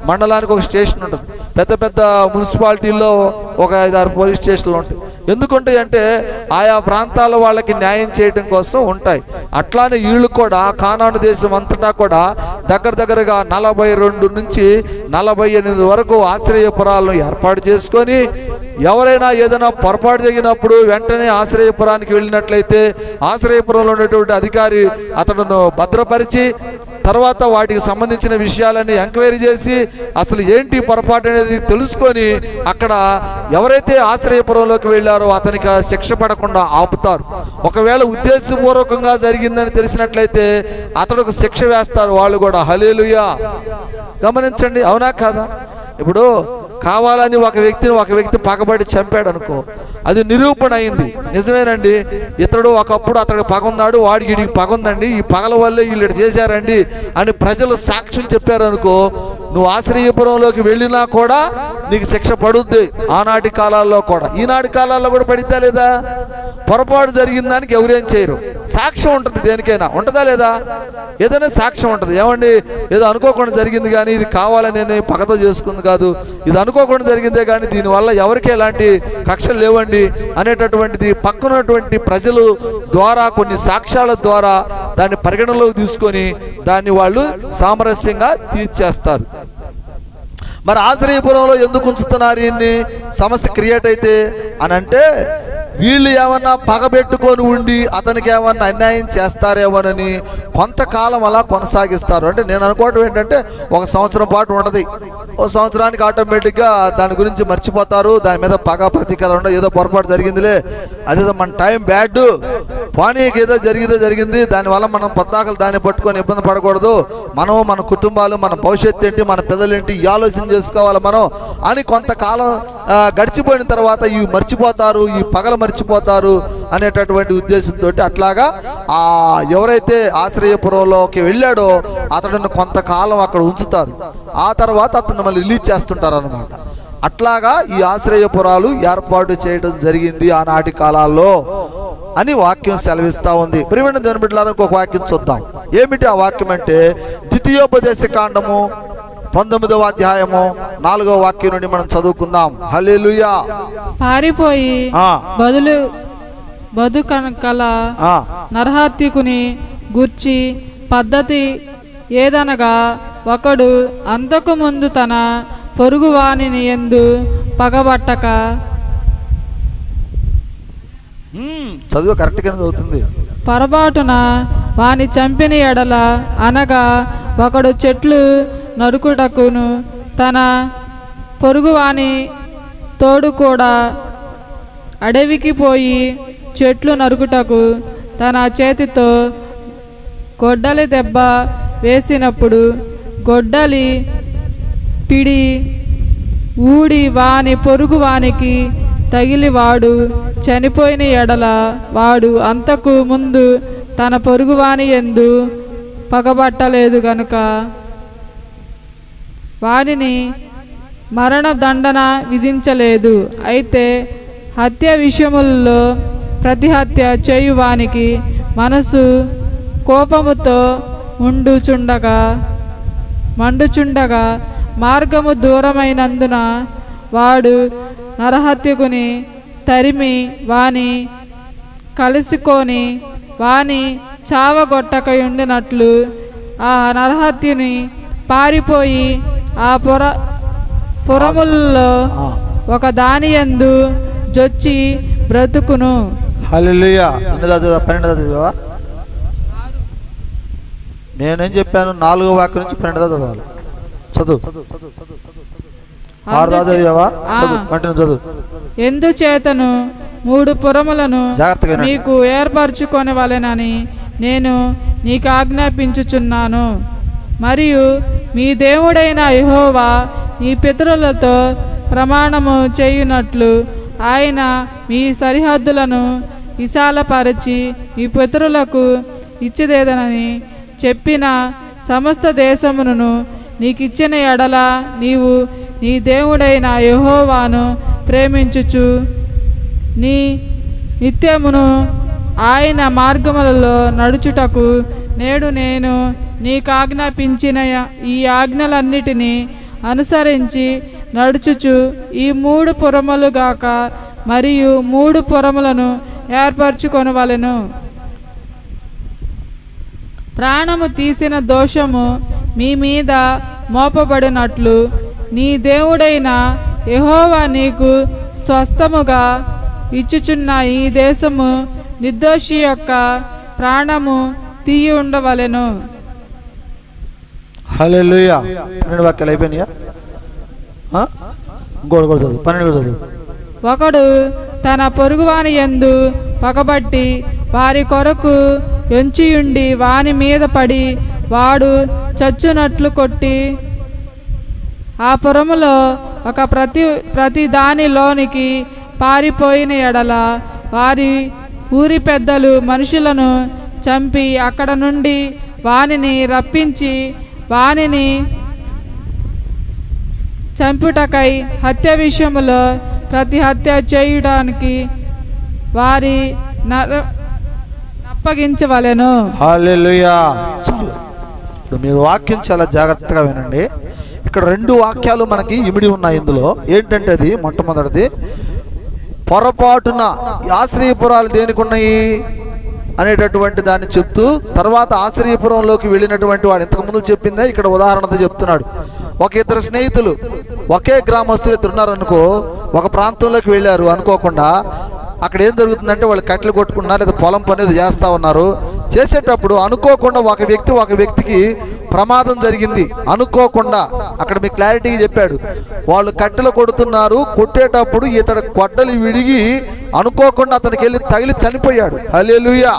మండలానికి ఒక స్టేషన్ ఉంటుంది. పెద్ద పెద్ద మున్సిపాలిటీల్లో ఒక 5-6 పోలీస్ స్టేషన్లు ఉంటాయి. ఎందుకుంటాయి అంటే ఆయా ప్రాంతాల వాళ్ళకి న్యాయం చేయడం కోసం ఉంటాయి. అట్లానే వీళ్ళు కూడా కానాను దేశం అంతటా కూడా దగ్గరగా 42 నుంచి 48 వరకు ఆశ్రయపురాలను ఏర్పాటు చేసుకొని ఎవరైనా ఏదైనా పొరపాటు జరిగినప్పుడు వెంటనే ఆశ్రయపురానికి వెళ్ళినట్లయితే ఆశ్రయపురంలో ఉన్నటువంటి అధికారి అతడును భద్రపరిచి తర్వాత వాటికి సంబంధించిన విషయాలన్నీ ఎంక్వైరీ చేసి అసలు ఏంటి పొరపాటు అనేది తెలుసుకొని అక్కడ ఎవరైతే ఆశ్రయపురంలోకి వెళ్ళారో అతనికి శిక్ష పడకుండా ఆపుతారు. ఒకవేళ ఉద్దేశపూర్వకంగా జరిగిందని తెలిసినట్లయితే అతడికి శిక్ష వేస్తారు వాళ్ళు కూడా. హల్లెలూయా. గమనించండి, అవునా కాదా? ఇప్పుడు కావాలని ఒక వ్యక్తి పగబడి చంపాడు అనుకో, అది నిరూపణ అయింది. నిజమేనండి, ఇతడు ఒకప్పుడు అతడికి పగ ఉన్నాడు, వాడికి వీడికి పగ ఉందండి, ఈ పగల వల్లే వీళ్ళు ఇటు చేశారండి అని ప్రజలు సాక్ష్యం చెప్పారనుకో, నువ్వు ఆశ్రయపురంలోకి వెళ్ళినా కూడా నీకు శిక్ష పడుద్ది. ఆనాటి కాలాల్లో కూడా, ఈనాటి కాలాల్లో కూడా పడిద్దా లేదా? పొరపాటు జరిగిన దానికి ఎవరేం చేయరు, సాక్ష్యం ఉంటుంది. దేనికైనా ఉంటుందా లేదా? ఏదైనా సాక్ష్యం ఉంటుంది. ఏమండి, ఏదో అనుకోకుండా జరిగింది కానీ ఇది కావాలని నేను పగతో చేసుకుంది కాదు, ఇది అనుకోకుండా జరిగిందే కానీ దీనివల్ల ఎవరికి ఎలాంటి కక్షలు లేవండి అనేటటువంటిది పక్కనటువంటి ప్రజలు ద్వారా కొన్ని సాక్ష్యాల ద్వారా దాన్ని పరిగణలోకి తీసుకొని దాన్ని వాళ్ళు సామరస్యంగా తీర్చేస్తారు. మరి ఆశ్రయపురంలో ఎందుకు ఉంచుతున్నారు ఈయన్ని? సమస్య క్రియేట్ అయితే అని అంటే వీళ్ళు ఏమన్నా పగబెట్టుకొని ఉండి అతనికి ఏమన్నా అన్యాయం చేస్తారేమోనని కొంతకాలం అలా కొనసాగిస్తారు. అంటే నేను అనుకోవటం ఏంటంటే 1 సంవత్సరం పాటు ఉండదు, 1 సంవత్సరానికి ఆటోమేటిక్గా దాని గురించి మర్చిపోతారు. దాని మీద పగ ప్రతీకారం ఉండదు. ఏదో పొరపాటు జరిగిందిలే, అదేదో మన టైం బ్యాడ్, పానీకి ఏదో జరిగింది, దానివల్ల మనం పొద్దాకలు దాన్ని పట్టుకొని ఇబ్బంది పడకూడదు, మనం మన కుటుంబాలు మన భవిష్యత్తు ఏంటి, మన పిల్లలేంటి ఈ ఆలోచన చేసుకోవాలి మనం అని కొంతకాలం గడిచిపోయిన తర్వాత ఇవి మర్చిపోతారు, ఈ పగలు మర్చిపోతారు అనేటటువంటి ఉద్దేశంతో అట్లాగా ఎవరైతే ఆశ్రయపురంలోకి వెళ్ళాడో అతడిని కొంతకాలం అక్కడ ఉంచుతారు. ఆ తర్వాత అతను మళ్ళీ రిలీజ్ చేస్తుంటారు అన్నమాట. అట్లాగా ఈ ఆశ్రయపురాలు ఏర్పాటు చేయడం జరిగింది ఆనాటి కాలాల్లో అని వాక్యం సెలవిస్తూ ఉంది. ప్రియమైన దేవుని బిడ్డలారా, ఇంకొక వాక్యం చూద్దాం. ఏమిటి ఆ వాక్యం అంటే ద్వితీయోపదేశ కాండము 19వ అధ్యాయము 4వ వాక్యం నుండి మనం చదువుకుందాం. హల్లెలూయా. పారిపోయి బదుకల నరహత్యకుని గూర్చి పద్ధతి ఏదనగా, ఒకడు అంతకు ముందు తన పొరుగువానిని యందు పగబట్టక చదువు కరెక్ట్గానే చదువుతుంది. పొరపాటున వాని చంపిన ఎడల, అనగా ఒకడు చెట్లు నరుకుటకును తన పొరుగువాని తోడు కూడా అడవికి పోయి చెట్లు నరుకుటకు తన చేతితో గొడ్డలి దెబ్బ వేసినప్పుడు గొడ్డలి పిడి ఊడి వాని పొరుగు వానికి తగిలి వాడు చనిపోయిన ఎడల, వాడు అంతకు ముందు తన పొరుగువాని యందు పగబట్టలేదు గనుక వారిని మరణదండన విధించలేదు. అయితే హత్య విషయములలో ప్రతి హత్య చేయువానికి మనసు కోపముతో మండుచుండగా మార్గము దూరమైనందున వాడు నరహత్యకుని తరిమి వాని కలుసుకొని వాని చావగొట్టకయుండినట్లు ఆ నరహత్యుని పారిపోయి ఆ పురములలో ఒక దాని యందు జొచ్చి బ్రతుకును. హల్లెలూయా. 12వ నేనేం చెప్పాను? 4వ వాక్యం నుంచి 12వ చదవాలి. చదువు. 6వ చదివావా? చదువు, కంటిన్యూ చదువు. ఎందుచేతను 3 పురములను మీకు ఏర్పరచుకొనవలెనని నేను నీకు ఆజ్ఞాపించుచున్నాను. మరియు మీ దేవుడైన యెహోవా మీ పితరులతో ప్రమాణము చేయునట్లు ఆయన మీ సరిహద్దులను విశాలపరచి మీ పితరులకు ఇచ్చిదేదనని చెప్పిన సమస్త దేశమును నీకిచ్చిన ఎడల నీవు నీ దేవుడైన యెహోవాను ప్రేమించుచు నీ నిత్యమును ఆయన మార్గములలో నడుచుటకు నేడు నేను నీకు ఆజ్ఞాపించిన ఈ ఆజ్ఞలన్నిటినీ అనుసరించి నడుచుచు ఈ 3 పురములు గాక మరియు 3 పురములను ఏర్పరచుకొనవలెను. ప్రాణము తీసిన దోషము మీ మీద మోపబడినట్లు నీ దేవుడైన యెహోవా నీకు స్వస్థముగా ఇచ్చుచున్న ఈ దేశము నిర్దోషి యొక్క ప్రాణము తీయి ఉండవలెను. హల్లెలూయా. 12 వాక్యాలు అయిపోయినాయా? ఇంకోటి కూడా చదువు. 12 చదువు. ఒకడు తన పొరుగువాని యందు పగబట్టి వారి కొరకు ఎంచియుండి వాని మీద పడి వాడు చచ్చునట్లు కొట్టి ఆ పురములో ఒక ప్రతి దానిలోనికి పారిపోయిన ఎడల వారి ఊరి పెద్దలు మనుషులను చంపి అక్కడ నుండి వానిని రప్పించి వానిని చంపుటకై హత్య విషయములో ప్రతి హత్య చేయడానికి వారి అప్పగించవలెను. హల్లెలూయా. చాలు. ఇప్పుడు మీ వాక్యం చాలా జాగ్రత్తగా వినండి. ఇక్కడ 2 వాక్యాలు మనకి ఇమిడి ఉన్నాయి ఇందులో. ఏంటంటే అది మొట్టమొదటిది, పొరపాటున ఆశ్రయపురాలు దేనికి ఉన్నాయి అనేటటువంటి దాన్ని చెప్తూ, తర్వాత ఆశ్రయపురంలోకి వెళ్ళినటువంటి వాడు ఇంతకుముందు చెప్పిందే ఇక్కడ ఉదాహరణతో చెప్తున్నాడు. ఒక 2 స్నేహితులు ఒకే గ్రామస్తులు 2 ఉన్నారనుకో, ఒక ప్రాంతంలోకి వెళ్ళారు అనుకోకుండా. అక్కడ ఏం జరుగుతుందంటే వాళ్ళు కట్టెలు కొట్టుకున్నారు, లేదా పొలం పని ఏదో చేస్తూ ఉన్నారు. చేసేటప్పుడు అనుకోకుండా ఒక వ్యక్తికి ప్రమాదం జరిగింది. అనుకోకుండా అక్కడ మీకు క్లారిటీగా చెప్పాడు. వాళ్ళు కట్టెలు కొడుతున్నారు, కొట్టేటప్పుడు ఇతడు గొడ్డలు విడిగి అనుకోకుండా అతనికి వెళ్ళి తగిలి చనిపోయాడు. హల్లెలూయా.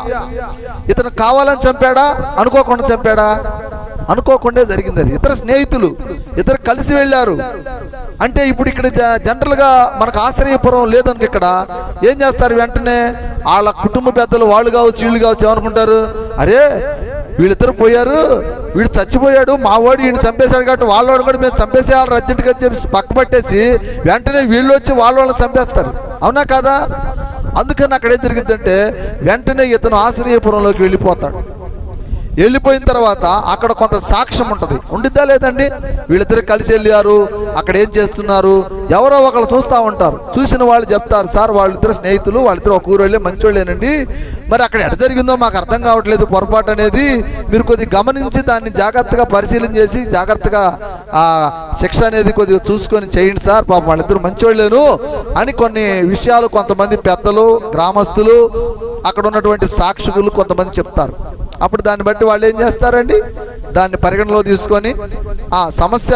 ఇతను కావాలని చంపాడా, అనుకోకుండా చంపాడా? అనుకోకుండా జరిగింది. అది 2 స్నేహితులు, 2 కలిసి వెళ్ళారు. అంటే ఇప్పుడు ఇక్కడ జనరల్గా మనకు ఆశ్రయపురం లేదనుక ఇక్కడ ఏం చేస్తారు, వెంటనే వాళ్ళ కుటుంబ పెద్దలు వాళ్ళు కావచ్చు వీళ్ళు కావచ్చు ఏమనుకుంటారు, అరే వీళ్ళిద్దరు పోయారు, వీడు చచ్చిపోయాడు, మా వాడు వీడిని చంపేశాడు కాబట్టి వాళ్ళవాడు కూడా మేము చంపేసేయాలి అర్జెంటుగా చెప్పి పక్క పట్టేసి వెంటనే వీళ్ళు వచ్చి వాళ్ళని చంపేస్తారు. అవునా కాదా? అందుకని అక్కడ ఏం జరిగిందంటే వెంటనే ఇతను ఆశ్రయపురంలోకి వెళ్ళిపోతాడు. వెళ్ళిపోయిన తర్వాత అక్కడ కొంత సాక్ష్యం ఉంటుంది. ఉండిద్దా లేదండి? వీళ్ళిద్దరు కలిసి వెళ్ళారు, అక్కడ ఏం చేస్తున్నారు, ఎవరో ఒకళ్ళు చూస్తూ ఉంటారు. చూసిన వాళ్ళు చెప్తారు, సార్ వాళ్ళిద్దరు స్నేహితులు, వాళ్ళిద్దరు ఒక ఊరు వెళ్ళి మంచోళ్ళేనండి, మరి అక్కడ ఎట జరిగిందో మాకు అర్థం కావట్లేదు పొరపాటు అనేది, మీరు కొద్దిగా గమనించి దాన్ని జాగ్రత్తగా పరిశీలన చేసి జాగ్రత్తగా ఆ శిక్ష అనేది కొద్దిగా చూసుకొని చేయండి సార్, పాపం వాళ్ళిద్దరు మంచోళ్ళేను అని కొన్ని విషయాలు కొంతమంది పెద్దలు, గ్రామస్తులు, అక్కడ ఉన్నటువంటి సాక్షులు కొంతమంది చెప్తారు. అప్పుడు దాన్ని బట్టి వాళ్ళు ఏం చేస్తారండి, దాన్ని పరిగణలో తీసుకొని ఆ సమస్య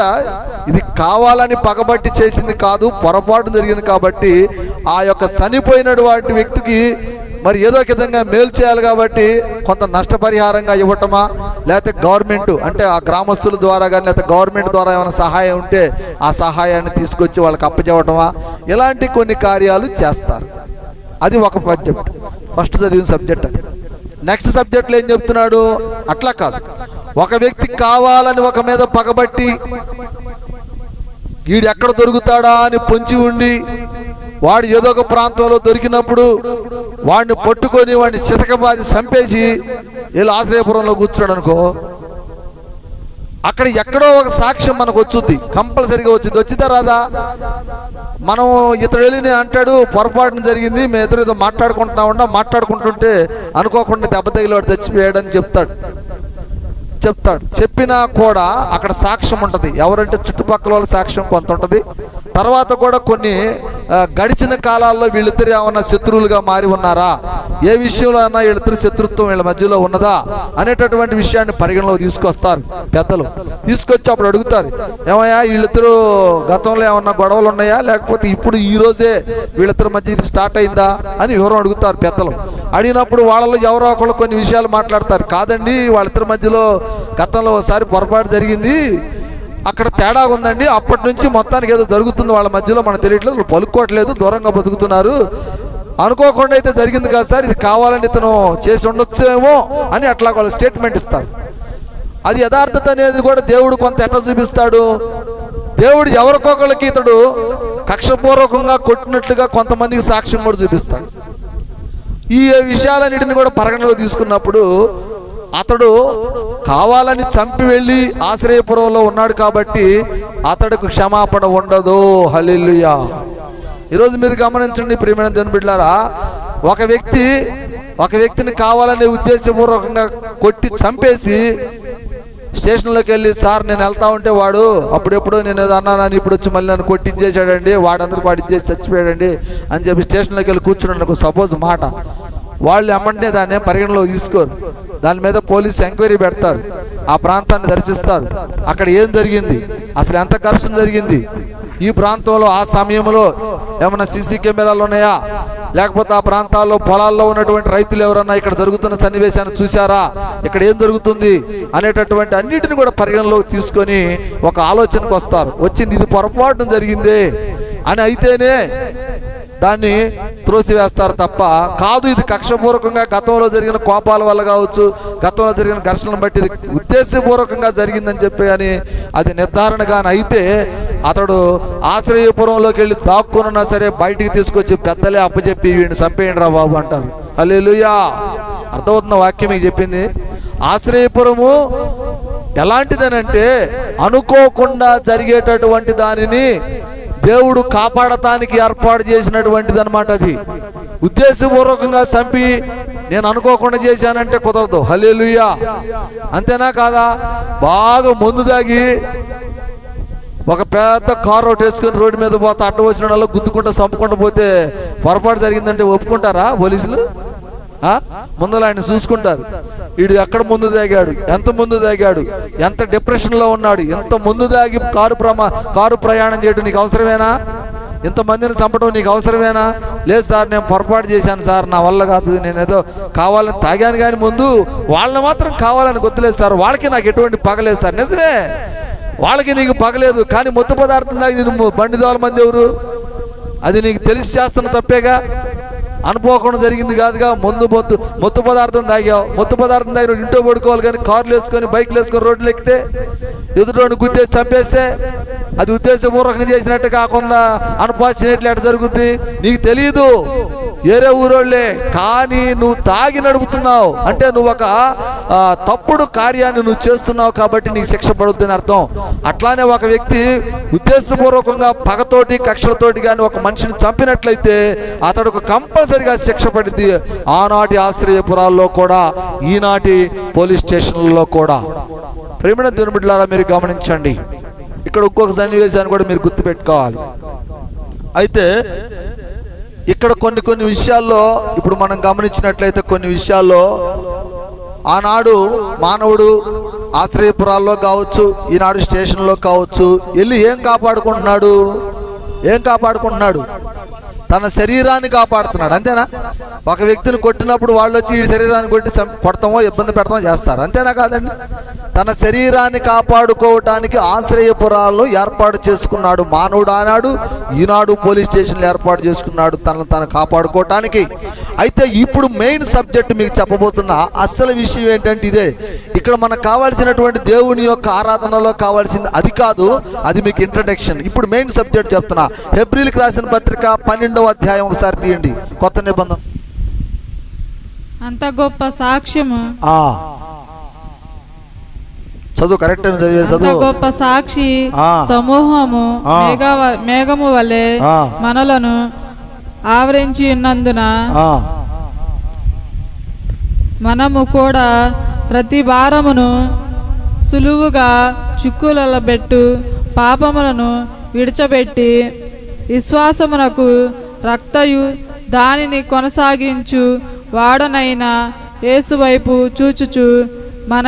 ఇది కావాలని పగబట్టి చేసింది కాదు, పొరపాటు జరిగింది కాబట్టి ఆ యొక్క చనిపోయినటువంటి వ్యక్తికి మరి ఏదో ఒక విధంగా మేలు చేయాలి కాబట్టి కొంత నష్టపరిహారంగా ఇవ్వటమా, లేకపోతే గవర్నమెంట్ అంటే ఆ గ్రామస్తుల ద్వారా కానీ లేకపోతే గవర్నమెంట్ ద్వారా ఏమైనా సహాయం ఉంటే ఆ సహాయాన్ని తీసుకొచ్చి వాళ్ళకి అప్పచెప్పటమా, ఇలాంటి కొన్ని కార్యాలు చేస్తారు. అది ఒక సబ్జెక్ట్, ఫస్ట్ చదివిన సబ్జెక్ట్. అది నెక్స్ట్ సబ్జెక్ట్లో ఏం చెప్తున్నాడు, అట్లా కాదు, ఒక వ్యక్తి కావాలని ఒక మీద పగబట్టి వీడు ఎక్కడ దొరుకుతాడా అని పొంచి ఉండి వాడు ఏదో ఒక ప్రాంతంలో దొరికినప్పుడు వాడిని పట్టుకొని వాడిని చితకబాది చంపేసి వీళ్ళు ఆశ్రయపురంలో కూర్చున్నాడు అనుకో, అక్కడ ఎక్కడో ఒక సాక్ష్యం మనకు వచ్చుద్ది, కంపల్సరీగా వచ్చింది. వచ్చిందా రాదా? మనం ఇతడు వెళ్ళి అంటాడు పొరపాటున జరిగింది, మేము ఎదురు ఏదో మాట్లాడుకుంటుంటే అనుకోకుండా దెబ్బ తగిలి చచ్చిపోయాడని చెప్తాడు. చెప్పినా కూడా అక్కడ సాక్ష్యం ఉంటుంది. ఎవరంటే చుట్టుపక్కల వాళ్ళ సాక్ష్యం కొంత ఉంటుంది. తర్వాత కూడా కొన్ని గడిచిన కాలాల్లో వీళ్ళిద్దరు ఏమన్నా శత్రువులుగా మారి ఉన్నారా, ఏ విషయంలో అన్నా వీళ్ళిద్దరు శత్రుత్వం వీళ్ళ మధ్యలో ఉన్నదా అనేటటువంటి విషయాన్ని పరిగణలోకి తీసుకొస్తారు పెద్దలు. తీసుకొచ్చి అప్పుడు అడుగుతారు, ఏమయ్యా వీళ్ళిద్దరూ గతంలో ఏమన్నా గొడవలు ఉన్నాయా, లేకపోతే ఇప్పుడు ఈ రోజే వీళ్ళిద్దరి మధ్య ఇది స్టార్ట్ అయిందా అని వివరం అడుగుతారు పెద్దలు. అడిగినప్పుడు వాళ్ళలో ఎవరో ఒకళ్ళు కొన్ని విషయాలు మాట్లాడతారు, కాదండి వాళ్ళిద్దరి మధ్యలో గతంలో ఒకసారి పొరపాటు జరిగింది, అక్కడ తేడా ఉందండి, అప్పటి నుంచి మొత్తానికి ఏదో జరుగుతుంది వాళ్ళ మధ్యలో మనకు తెలియట్లేదు, పలుకోవట్లేదు, దూరంగా బతుకుతున్నారు, అనుకోకుండా అయితే జరిగింది కాదు సార్, ఇది కావాలని ఇతను చేసి ఉండొచ్చేమో అని అట్లా వాళ్ళు స్టేట్మెంట్ ఇస్తారు. అది యథార్థత అనేది కూడా దేవుడు కొంత ఎట్లా చూపిస్తాడు, దేవుడు ఎవరికొకళ్ళకి ఇతడు కక్షపూర్వకంగా కొట్టినట్లుగా కొంతమందికి సాక్ష్యం కూడా చూపిస్తాడు. ఈ విషయాలన్నిటిని కూడా పరిగణలో తీసుకున్నప్పుడు అతడు కావాలని చంపి వెళ్ళి ఆశ్రయపురంలో ఉన్నాడు కాబట్టి అతడికి క్షమాపణ ఉండదు. హల్లెలూయా. ఈరోజు మీరు గమనించండి ప్రియమైన దేవుని బిడ్డలారా, ఒక వ్యక్తిని కావాలని ఉద్దేశపూర్వకంగా కొట్టి చంపేసి స్టేషన్లోకి వెళ్ళి, సార్ నేను వెళ్తా ఉంటే వాడు అప్పుడెప్పుడు నేను ఏదో అన్నానని ఇప్పుడు వచ్చి మళ్ళీ నన్ను కొట్టించేసాడండి, వాడందరూ వాడిచ్చేసి చచ్చిపోయాడండి అని చెప్పి స్టేషన్లోకి వెళ్ళి కూర్చున్నాను సపోజ్ మాట, వాళ్ళు ఎమ్మంటే దాన్ని పరిగణలో తీసుకోరు. దాని మీద పోలీసు ఎంక్వైరీ పెడతారు, ఆ ప్రాంతాన్ని దర్శిస్తారు, అక్కడ ఏం జరిగింది, అసలు ఎంత ఘర్షణ జరిగింది, ఈ ప్రాంతంలో ఆ సమయంలో ఏమైనా సీసీ కెమెరాలు ఉన్నాయా, లేకపోతే ఆ ప్రాంతాల్లో పొలాల్లో ఉన్నటువంటి రైతులు ఎవరన్నా ఇక్కడ జరుగుతున్న సన్నివేశాన్ని చూశారా, ఇక్కడ ఏం జరుగుతుంది అనేటటువంటి అన్నిటిని కూడా పరిగణలోకి తీసుకొని ఒక ఆలోచనకు వస్తారు. వచ్చి ఇది పొరపాటున జరిగిందే అని అయితేనే దాన్ని త్రోసివేస్తారు తప్ప కాదు ఇది కక్షపూర్వకంగా గతంలో జరిగిన కోపాల వల్ల కావచ్చు, గతంలో జరిగిన ఘర్షణను బట్టి ఇది ఉద్దేశపూర్వకంగా జరిగిందని చెప్పి అని అది నిర్ధారణగానే అయితే అతడు ఆశ్రయపురంలోకి వెళ్ళి దాక్కున్నా సరే బయటికి తీసుకొచ్చి పెద్దలే అప్పచెప్పి వీడిని చంపేయండి రా బాబు అంటారు. హల్లెలూయా. అర్థమవుతున్న వాక్యం మీకు చెప్పింది. ఆశ్రయపురము ఎలాంటిదనంటే అనుకోకుండా జరిగేటటువంటి దానిని దేవుడు కాపాడటానికి ఏర్పాటు చేసినటువంటిది అనమాట. అది ఉద్దేశపూర్వకంగా చంపి నేను అనుకోకుండా చేశానంటే కుదరదు. హల్లెలూయా. అంతేనా కాదా? బాగా మందు దాగి ఒక పెద్ద కారు ఒకటి వేసుకుని రోడ్డు మీద పోతే అడ్డం వచ్చిన వాళ్ళు గుద్దుకుంటూ చంపుకుంటూ పోతే పొరపాటు జరిగిందంటే ఒప్పుకుంటారా పోలీసులు? ముందర ఆయన చూసుకుంటారు. వీడు ఎక్కడ ముందు దాగాడు, ఎంత ముందు దాగాడు, ఎంత డిప్రెషన్లో ఉన్నాడు, ఎంత ముందు దాగి కారు ప్రయాణం చేయడం నీకు అవసరమేనా? ఇంతమందిని చంపడం నీకు అవసరమేనా? లేదు సార్ నేను పొరపాటు చేశాను సార్, నా వల్ల కాదు, నేను ఏదో కావాలని తాగాను కానీ ముందు వాళ్ళని మాత్రం కావాలని గుర్తులేదు సార్, వాళ్ళకి నాకు ఎటువంటి పగలేదు సార్. నిజమే, వాళ్ళకి నీకు పగలేదు కానీ మొత్తం పదార్థం దాగి బండి దోల మంది ఎవరు? అది నీకు తెలిసి చేస్తున్న తప్పేగా, అనుకోకుండా జరిగింది కాదుగా. మొత్తం పదార్థం తాగావు, మొత్తం పదార్థం తాగి ఇంట్లో పడుకోవాలి కానీ కార్లు వేసుకొని బైక్లు వేసుకొని రోడ్లు ఎక్కితే ఎదుటోని గుద్దేసి చంపేస్తే అది ఉద్దేశపూర్వకంగా చేసినట్టు కాకుండా అన్ఫార్చునేట్లీ ఎట్లా జరుగుద్ది నీకు తెలియదు. వేరే ఊరోళ్ళే కానీ నువ్వు తాగి నడుపుతున్నావు అంటే నువ్వు ఒక తప్పుడు కార్యాన్ని నువ్వు చేస్తున్నావు కాబట్టి నీకు శిక్ష పడుద్దని అర్థం. అట్లానే ఒక వ్యక్తి ఉద్దేశపూర్వకంగా పగతోటి కక్షలతోటి కానీ ఒక మనిషిని చంపినట్లయితే అతడుకు కంపల్సరిగా శిక్ష పడింది. ఆనాటి ఆశ్రయపురాల్లో కూడా ఈనాటి పోలీస్ స్టేషన్లలో కూడా. ప్రేమణ దేవుని బిడ్డలారా మీరు గమనించండి, ఇక్కడ ఇంకొక సన్నివేశాన్ని కూడా మీరు గుర్తుపెట్టుకోవాలి. అయితే ఇక్కడ కొన్ని విషయాల్లో ఇప్పుడు మనం గమనించినట్లయితే కొన్ని విషయాల్లో ఆనాడు మానవుడు ఆశ్రయపురాల్లో కావచ్చు, ఈనాడు స్టేషన్లో కావచ్చు వెళ్ళి ఏం కాపాడుకుంటున్నాడు? తన శరీరాన్ని కాపాడుతున్నాడు. అంతేనా? ఒక వ్యక్తిని కొట్టినప్పుడు వాళ్ళు వచ్చి ఈ శరీరాన్ని కొట్టి కొడతామో ఇబ్బంది పెడతామో చేస్తారు. అంతేనా కాదండి? తన శరీరాన్ని కాపాడుకోవటానికి ఆశ్రయపురాలను ఏర్పాటు చేసుకున్నాడు మానవుడు. ఆనాడు ఈనాడు పోలీస్ స్టేషన్లు ఏర్పాటు చేసుకున్నాడు తను కాపాడుకోవటానికి. అయితే ఇప్పుడు మెయిన్ సబ్జెక్ట్ మీకు చెప్పబోతున్న అసలు విషయం ఏంటంటే ఇదే. ఇక్కడ మనకు కావాల్సినటువంటి దేవుని యొక్క ఆరాధనలో కావాల్సింది అది కాదు, అది మీకు ఇంట్రడక్షన్. ఇప్పుడు మెయిన్ సబ్జెక్ట్ చెప్తున్నా. హెబ్రీలకు రాసిన పత్రిక 12వ అధ్యాయం ఒకసారి తీయండి. కొత్త నిబంధన. అంత గొప్ప సాక్ష్యము, చదువు కరెక్ట్ చదువు. గొప్ప సాక్షి సమూహము మేఘము వలె మనలను ఆవరించి ఉన్నందున మనము కూడా ప్రతి భారమును సులువుగా చిక్కులలో పెట్టు పాపములను విడిచబెట్టి విశ్వాసమునకు రక్తయు దానిని కొనసాగించు వాడనైన యేసు వైపు చూచుచు మన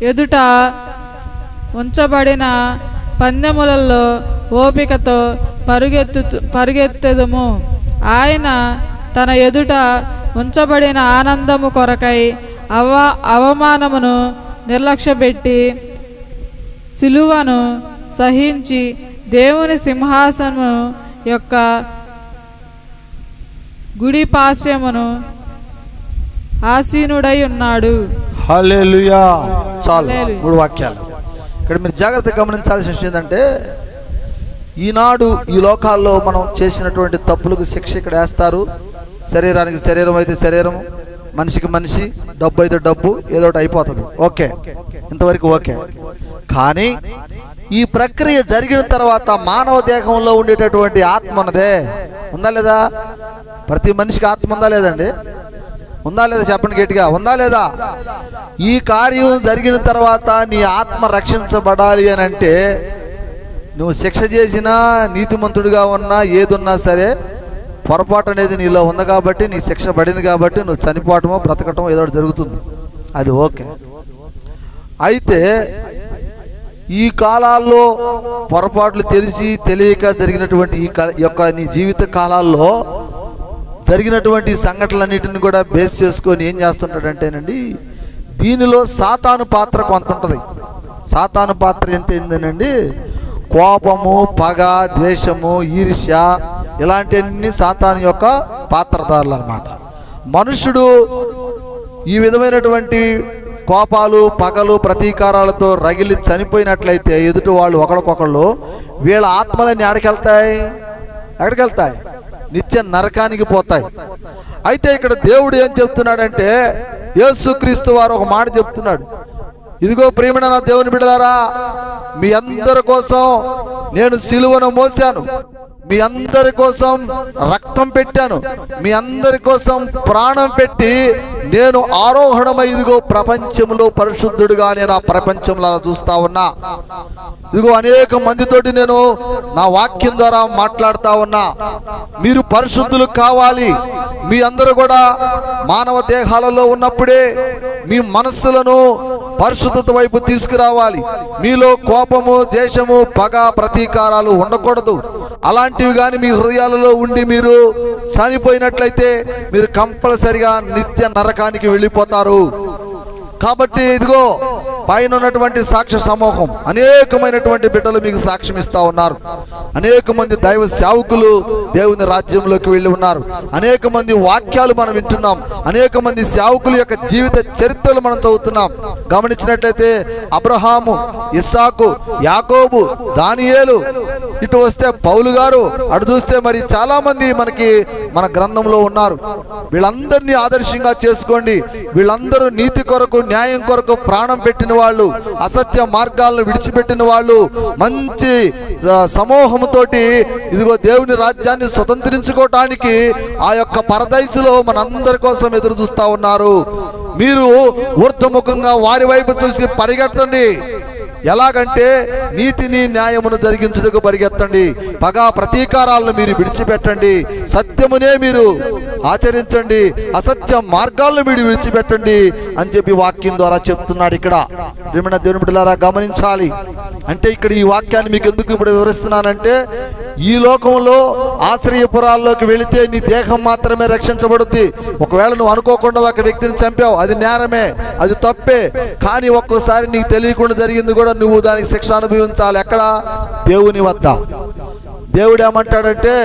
ఎదుట ఉంచబడిన పందెములలో ఓపికతో పరుగెత్తెదము. ఆయన తన ఎదుట ఉంచబడిన ఆనందము కొరకై అవమానమును నిర్లక్ష్యపెట్టి సిలువను సహించి దేవుని సింహాసనము యొక్క గుడి పాశ్యమును ఆసీనుడై ఉన్నాడు. హల్లెలూయా. చాలు 3 వాక్యాలు. ఇక్కడ మీరు జాగ్రత్తగా గమనించాల్సిన విషయం ఏంటంటే ఈనాడు ఈ లోకాల్లో మనం చేసినటువంటి తప్పులకు శిక్ష ఇక్కడ వేస్తారు. శరీరానికి శరీరం అయితే శరీరం, మనిషికి మనిషి, డబ్బు అయితే డబ్బు, ఏదో ఒకటి అయిపోతుంది. ఓకే, ఇంతవరకు ఓకే. కానీ ఈ ప్రక్రియ జరిగిన తర్వాత మానవ దేహంలో ఉండేటటువంటి ఆత్మ ఉన్నదే, ఉందా లేదా? ప్రతి మనిషికి ఆత్మ ఉందా లేదండి? ఉందా లేదా? చెప్పండి గట్టిగా, ఉందా లేదా? ఈ కార్యం జరిగిన తర్వాత నీ ఆత్మ రక్షించబడాలి అని అంటే నువ్వు శిక్ష చేసినా, నీతిమంతుడిగా ఉన్నా, ఏదున్నా సరే పొరపాటు అనేది నీలో ఉంది కాబట్టి, నీ శిక్ష పడింది కాబట్టి నువ్వు చనిపోవటమో బ్రతకటమో ఏదో జరుగుతుంది. అది ఓకే. అయితే ఈ కాలాల్లో పొరపాట్లు తెలిసి తెలియక జరిగినటువంటి ఈ యొక్క నీ జీవిత కాలాల్లో జరిగినటువంటి సంఘటనలన్నిటిని కూడా బేస్ చేసుకొని ఏం చేస్తుంటాడంటేనండి, దీనిలో సాతాను పాత్ర కొంత ఉంటుంది. సాతాను పాత్ర ఎంత ఏంటండి, కోపము, పగ, ద్వేషము, ఈర్ష్య ఇలాంటివన్నీ సాతాను యొక్క పాత్రధారులు అన్నమాట. మనుషుడు ఈ విధమైనటువంటి కోపాలు, పగలు, ప్రతీకారాలతో రగిలి చనిపోయినట్లయితే ఎదుటి వాళ్ళు ఒకరికొకళ్ళు వీళ్ళ ఆత్మలన్నీ ఎక్కడికి వెళ్తాయి? నిత్య నరకానికి పోతాయి. అయితే ఇక్కడ దేవుడు ఏం చెప్తున్నాడంటే, యేసుక్రీస్తు వారు ఒక మాట చెప్తున్నాడు. ఇదిగో ప్రియమైన నా దేవుని బిడ్డలారా, మీ అందరి కోసం నేను సిలువను మోసాను, మీ అందరి కోసం రక్తం పెట్టాను, మీ అందరి కోసం ప్రాణం పెట్టి నేను ఆరోహణమై ఇదిగో ప్రపంచంలో పరిశుద్ధుడుగా నేను ఆ ప్రపంచంలో చూస్తా ఉన్నా. ఇదిగో అనేక మందితోటి నేను నా వాక్యం ద్వారా మాట్లాడుతా ఉన్నా. మీరు పరిశుద్ధులు కావాలి. మీ అందరూ కూడా మానవ దేహాలలో ఉన్నప్పుడే మీ మనస్సులను పరిశుద్ధత వైపు తీసుకురావాలి. మీలో కోపము, ద్వేషము, పగ, ప్రతీకారాలు ఉండకూడదు. అలాంటివి కానీ మీ హృదయాలలో ఉండి మీరు చనిపోయినట్లయితే మీరు కంపల్సరిగా నిత్య నరకానికి వెళ్ళిపోతారు. కాబట్టి ఇదిగో పైన ఉన్నటువంటి సాక్ష్య సమూహం అనేకమైనటువంటి బిడ్డలు మీకు సాక్ష్యం ఇస్తా ఉన్నారు. అనేక మంది దైవ సేవకులు దేవుని రాజ్యంలోకి వెళ్ళి ఉన్నారు. అనేక మంది వాక్యాలు మనం వింటున్నాం. అనేక మంది సేవకుల యొక్క జీవిత చరిత్రలు మనం చదువుతున్నాం. గమనించినట్లయితే అబ్రహాము, ఇస్సాకు, యాకోబు, దానియేలు, ఇటు వస్తే పౌలు గారు, అటు చూస్తే మరి చాలా మంది మనకి మన గ్రంథంలో ఉన్నారు. వీళ్ళందరినీ ఆదర్శంగా చేసుకోండి. వీళ్ళందరూ నీతి కొరకు, న్యాయం కొరకు ప్రాణం పెట్టిన వాళ్ళు, అసత్య మార్గాలను విడిచిపెట్టిన వాళ్ళు, మంచి సమూహముతోటి ఇదిగో దేవుని రాజ్యాన్ని స్వతంత్రించుకోవటానికి ఆ యొక్క పరదైసులో మనందరి కోసం ఎదురు చూస్తా ఉన్నారు. మీరు ఊర్ధముఖంగా వారి వైపు చూసి పరిగెత్తండి. ఎలాగంటే నీతిని, న్యాయమును జరిగించుటకు పరిగెత్తండి. పగా ప్రతీకారాలను మీరు విడిచిపెట్టండి. సత్యమునే మీరు ఆచరించండి. అసత్య మార్గాలను మీరు విడిచిపెట్టండి అని చెప్పి వాక్యం ద్వారా చెప్తున్నాడు. ఇక్కడ ప్రియమైన దేవుని బిడ్డలారా గమనించాలి. అంటే ఇక్కడ ఈ వాక్యాన్ని మీకు ఎందుకు ఇప్పుడు వివరిస్తున్నానంటే, ఈ లోకంలో ఆశ్రయపురాల్లోకి వెళితే నీ దేహం మాత్రమే రక్షించబడుద్ది. ఒకవేళ నువ్వు అనుకోకుండా ఒక వ్యక్తిని చంపావు, అది నేరమే, అది తప్పే. కానీ ఒక్కోసారి నీకు తెలియకుండా జరిగింది కూడా నువ్వు దానికి శిక్ష అనుభవించాలి. ఎక్కడ? దేవుని వద్ద. దేవుడు ఏమంటాడంటే,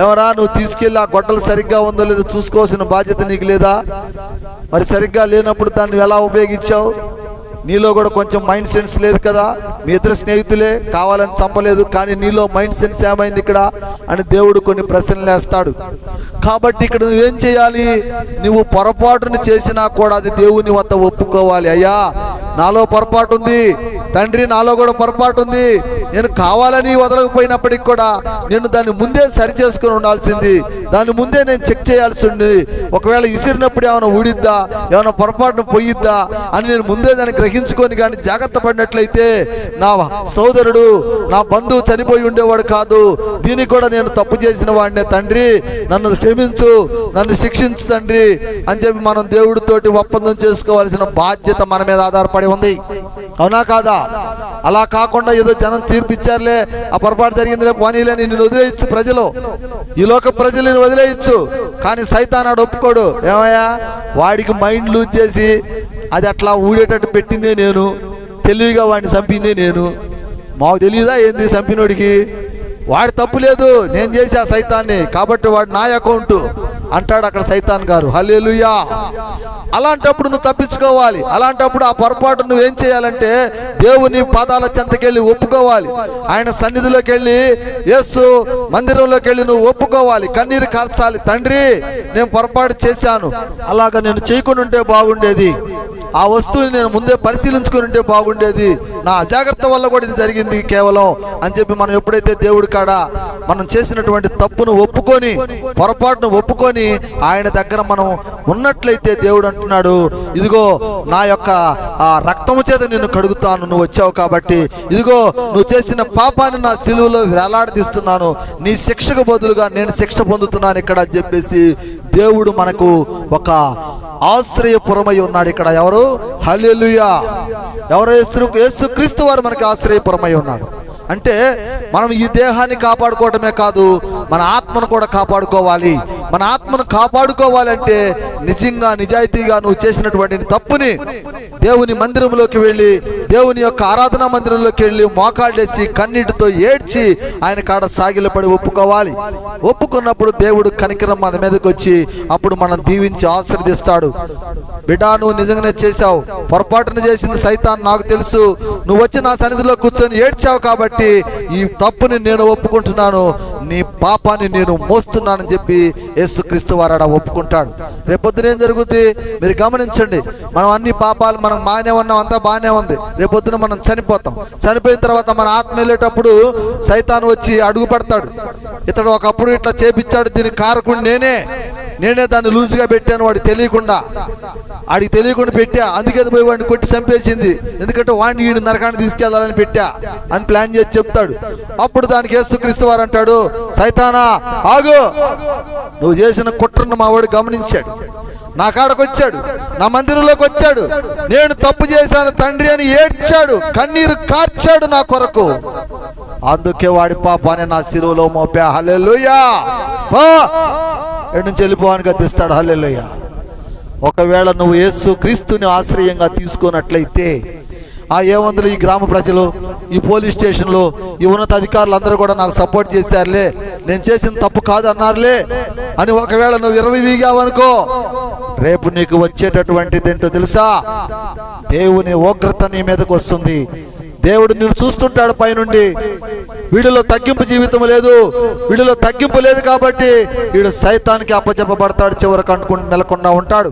ఎవరా నువ్వు తీసుకెళ్ళి ఆ గొడ్డలు సరిగ్గా ఉందో లేదో చూసుకోవాల్సిన బాధ్యత నీకు లేదా? మరి సరిగ్గా లేనప్పుడు దాన్ని ఎలా ఉపయోగించావు? నీలో కూడా కొంచెం మైండ్ సెన్స్ లేదు కదా. మీ ఇద్దరు స్నేహితులే, కావాలని చంపలేదు, కానీ నీలో మైండ్ సెన్స్ ఏమైంది ఇక్కడ అని దేవుడు కొన్ని ప్రశ్నలు వేస్తాడు. కాబట్టి ఇక్కడ నువ్వేం చేయాలి? నువ్వు పొరపాటును చేసినా కూడా అది దేవుని వద్ద ఒప్పుకోవాలి. అయ్యా నాలో పొరపాటు ఉంది తండ్రి, నాలో కూడా పొరపాటు ఉంది, నేను కావాలని వదలకపోయినప్పటికి కూడా నేను దాన్ని ముందే సరి చేసుకుని ఉండాల్సింది, దాన్ని ముందే నేను చెక్ చేయాల్సి ఉంది. ఒకవేళ ఇసిరినప్పుడు ఏమైనా ఊడిద్దా, ఏమైనా పొరపాటును పోయిద్దా అని నేను ముందే దాన్ని గ్రహించుకొని కానీ జాగ్రత్త పడినట్లయితే నా సోదరుడు, నా బంధువు చనిపోయి ఉండేవాడు కాదు. దీనికి కూడా నేను తప్పు చేసిన వాడినే తండ్రి, నన్ను క్షమించు, నన్ను శిక్షించు తండ్రి అని చెప్పి మనం దేవుడితోటి ఒప్పందం చేసుకోవాల్సిన బాధ్యత మన మీద ఆధారపడి ఉంది. అవునా కాదా? అలా కాకుండా ఏదో జనం తీర్పిచ్చారులే, ఆ పొరపాటు జరిగిందిలే, పోనీలే, నిన్ను వదిలేయచ్చు. ప్రజలు, ఈ లోక ప్రజలను వదిలేయచ్చు. కానీ సైతానాడు ఒప్పుకోడు. ఏమయ్యా, వాడికి మైండ్ లూజ్ చేసి అది అట్లా ఊడేటట్టు పెట్టిందే నేను, తెలివిగా వాడిని చంపిందే నేను. మాకు తెలియదా ఏంది చంపినోడికి? వాడి తప్పు లేదు, నేను చేసా సైతాన్ని, కాబట్టి వాడు నా అకౌంట్ అంటాడు అక్కడ సైతాన్ గారు. హల్లెలూయా. అలాంటప్పుడు నువ్వు తప్పించుకోవాలి. అలాంటప్పుడు ఆ పొరపాటు నువ్వేం చేయాలంటే దేవుని పాదాల చెంతకెళ్ళి ఒప్పుకోవాలి. ఆయన సన్నిధిలోకి వెళ్ళి, యేసు మందిరంలోకి వెళ్ళి నువ్వు ఒప్పుకోవాలి, కన్నీరు కార్చాలి. తండ్రి, నేను పొరపాటు చేశాను, అలాగా నేను చేయకుండా ఉంటే బాగుండేది, ఆ వస్తువుని నేను ముందే పరిశీలించుకుని ఉంటే బాగుండేది, నా అజాగ్రత్త వల్ల కూడా ఇది జరిగింది కేవలం అని చెప్పి మనం ఎప్పుడైతే దేవుడి కాడ మనం చేసినటువంటి తప్పును ఒప్పుకొని, పొరపాటును ఒప్పుకొని ఆయన దగ్గర మనం ఉన్నట్లయితే దేవుడు అంటున్నాడు, ఇదిగో నా యొక్క ఆ రక్తము చేత నిన్ను కడుగుతాను, నువ్వు వచ్చావు కాబట్టి, ఇదిగో నువ్వు చేసిన పాపాన్ని నా సిలువలో వేలాడదీస్తున్నాను, నీ శిక్షకు బదులుగా నేను శిక్ష పొందుతున్నాను ఇక్కడ అని చెప్పేసి దేవుడు మనకు ఒక ఆశ్రయపురమై ఉన్నాడు. ఇక్కడ ఎవరు? హల్లెలూయా. ఎవరు? యేసుక్రీస్తు వారు మనకి ఆశ్రయపురమై ఉన్నాడు. అంటే మనం ఈ దేహాన్ని కాపాడుకోవటమే కాదు, మన ఆత్మను కూడా కాపాడుకోవాలి, మన ఆత్మను కాపాడుకోవాలంటే నిజంగా నిజాయితీగా నువ్వు చేసినటువంటి తప్పుని దేవుని మందిరంలోకి వెళ్ళి, దేవుని యొక్క ఆరాధనా మందిరంలోకి వెళ్ళి మోకాళ్ళేసి కన్నీటితో ఏడ్చి ఆయన కాడ సాగిలపడి ఒప్పుకోవాలి. ఒప్పుకున్నప్పుడు దేవుడు కనికరం మన మీదకి వచ్చి అప్పుడు మనం దీవించి ఆశీర్వదిస్తాడు. బిడ్డ, నువ్వు నిజంగానే చేశావు, పొరపాటున చేసింది సైతాన్ నాకు తెలుసు, నువ్వు వచ్చి నా సన్నిధిలో కూర్చొని ఏడ్చావు కాబట్టి ఈ తప్పుని నేను ఒప్పుకుంటున్నాను, నీ పాపాన్ని నేను మోస్తున్నానని చెప్పి యేసుక్రీస్తు వారు ఆడ ఒప్పుకుంటాడు. రేపొద్దున ఏం జరుగుతుంది మీరు గమనించండి. మనం అన్ని పాపాలు మనం బాగానే ఉన్నాం, అంతా బాగానే ఉంది. రేపొద్దున మనం చనిపోతాం. చనిపోయిన తర్వాత మన ఆత్మ వెళ్ళేటప్పుడు సైతాను వచ్చి అడుగు పడతాడు. ఇతడు ఒకప్పుడు ఇట్లా చేపించాడు, దీనికి కారకుడు నేనే దాన్ని లూజుగా పెట్టాను, వాడికి తెలియకుండా పెట్టా, అందుకే పోయి వాడిని కొట్టి చంపేసింది, ఎందుకంటే వాడిని వీడిని నరకాన్ని తీసుకెళ్లాలని పెట్టా అని ప్లాన్ చేసి చెప్తాడు. అప్పుడు దానికి యేసుక్రీస్తు వారు అంటాడు, సైతానా ఆగు, నువ్వు చేసిన కుట్రను మా వాడు గమనించాడు, నా కాడకు వచ్చాడు, నా మందిరంలోకి వచ్చాడు, నేను తప్పు చేశాను తండ్రి అని ఏడ్చాడు, కన్నీరు కార్చాడు నా కొరకు, అందుకే వాడి పాపాన్ని నా శిలువలో మోపా. హల్లెలూయా. ఎక్కడి నుంచి వెళ్ళిపోవాలని గద్దిస్తాడు. హల్లెలూయా. ఒకవేళ నువ్వు యేసు క్రీస్తుని ఆశ్రయంగా తీసుకున్నట్లయితే ఏముంది, ఈ గ్రామ ప్రజలు, ఈ పోలీస్ స్టేషన్లో ఈ ఉన్నత అధికారులు అందరూ కూడా నాకు సపోర్ట్ చేశారులే, నేను చేసిన తప్పు కాదు అన్నారులే అని ఒకవేళ నువ్వు 20 వీగావనుకో, రేపు నీకు వచ్చేటటువంటిది ఏంటో తెలుసా? దేవుని ఉగ్రత నీ మీదకు వస్తుంది. దేవుడు నిన్ను చూస్తుంటాడు పైనుండి. వీడిలో తగ్గింపు జీవితం లేదు, వీడిలో తగ్గింపు లేదు కాబట్టి వీడు సైతానికి అప్పచెప్పబడతాడు, చివరికి అనుకుని నెలకొండా ఉంటాడు.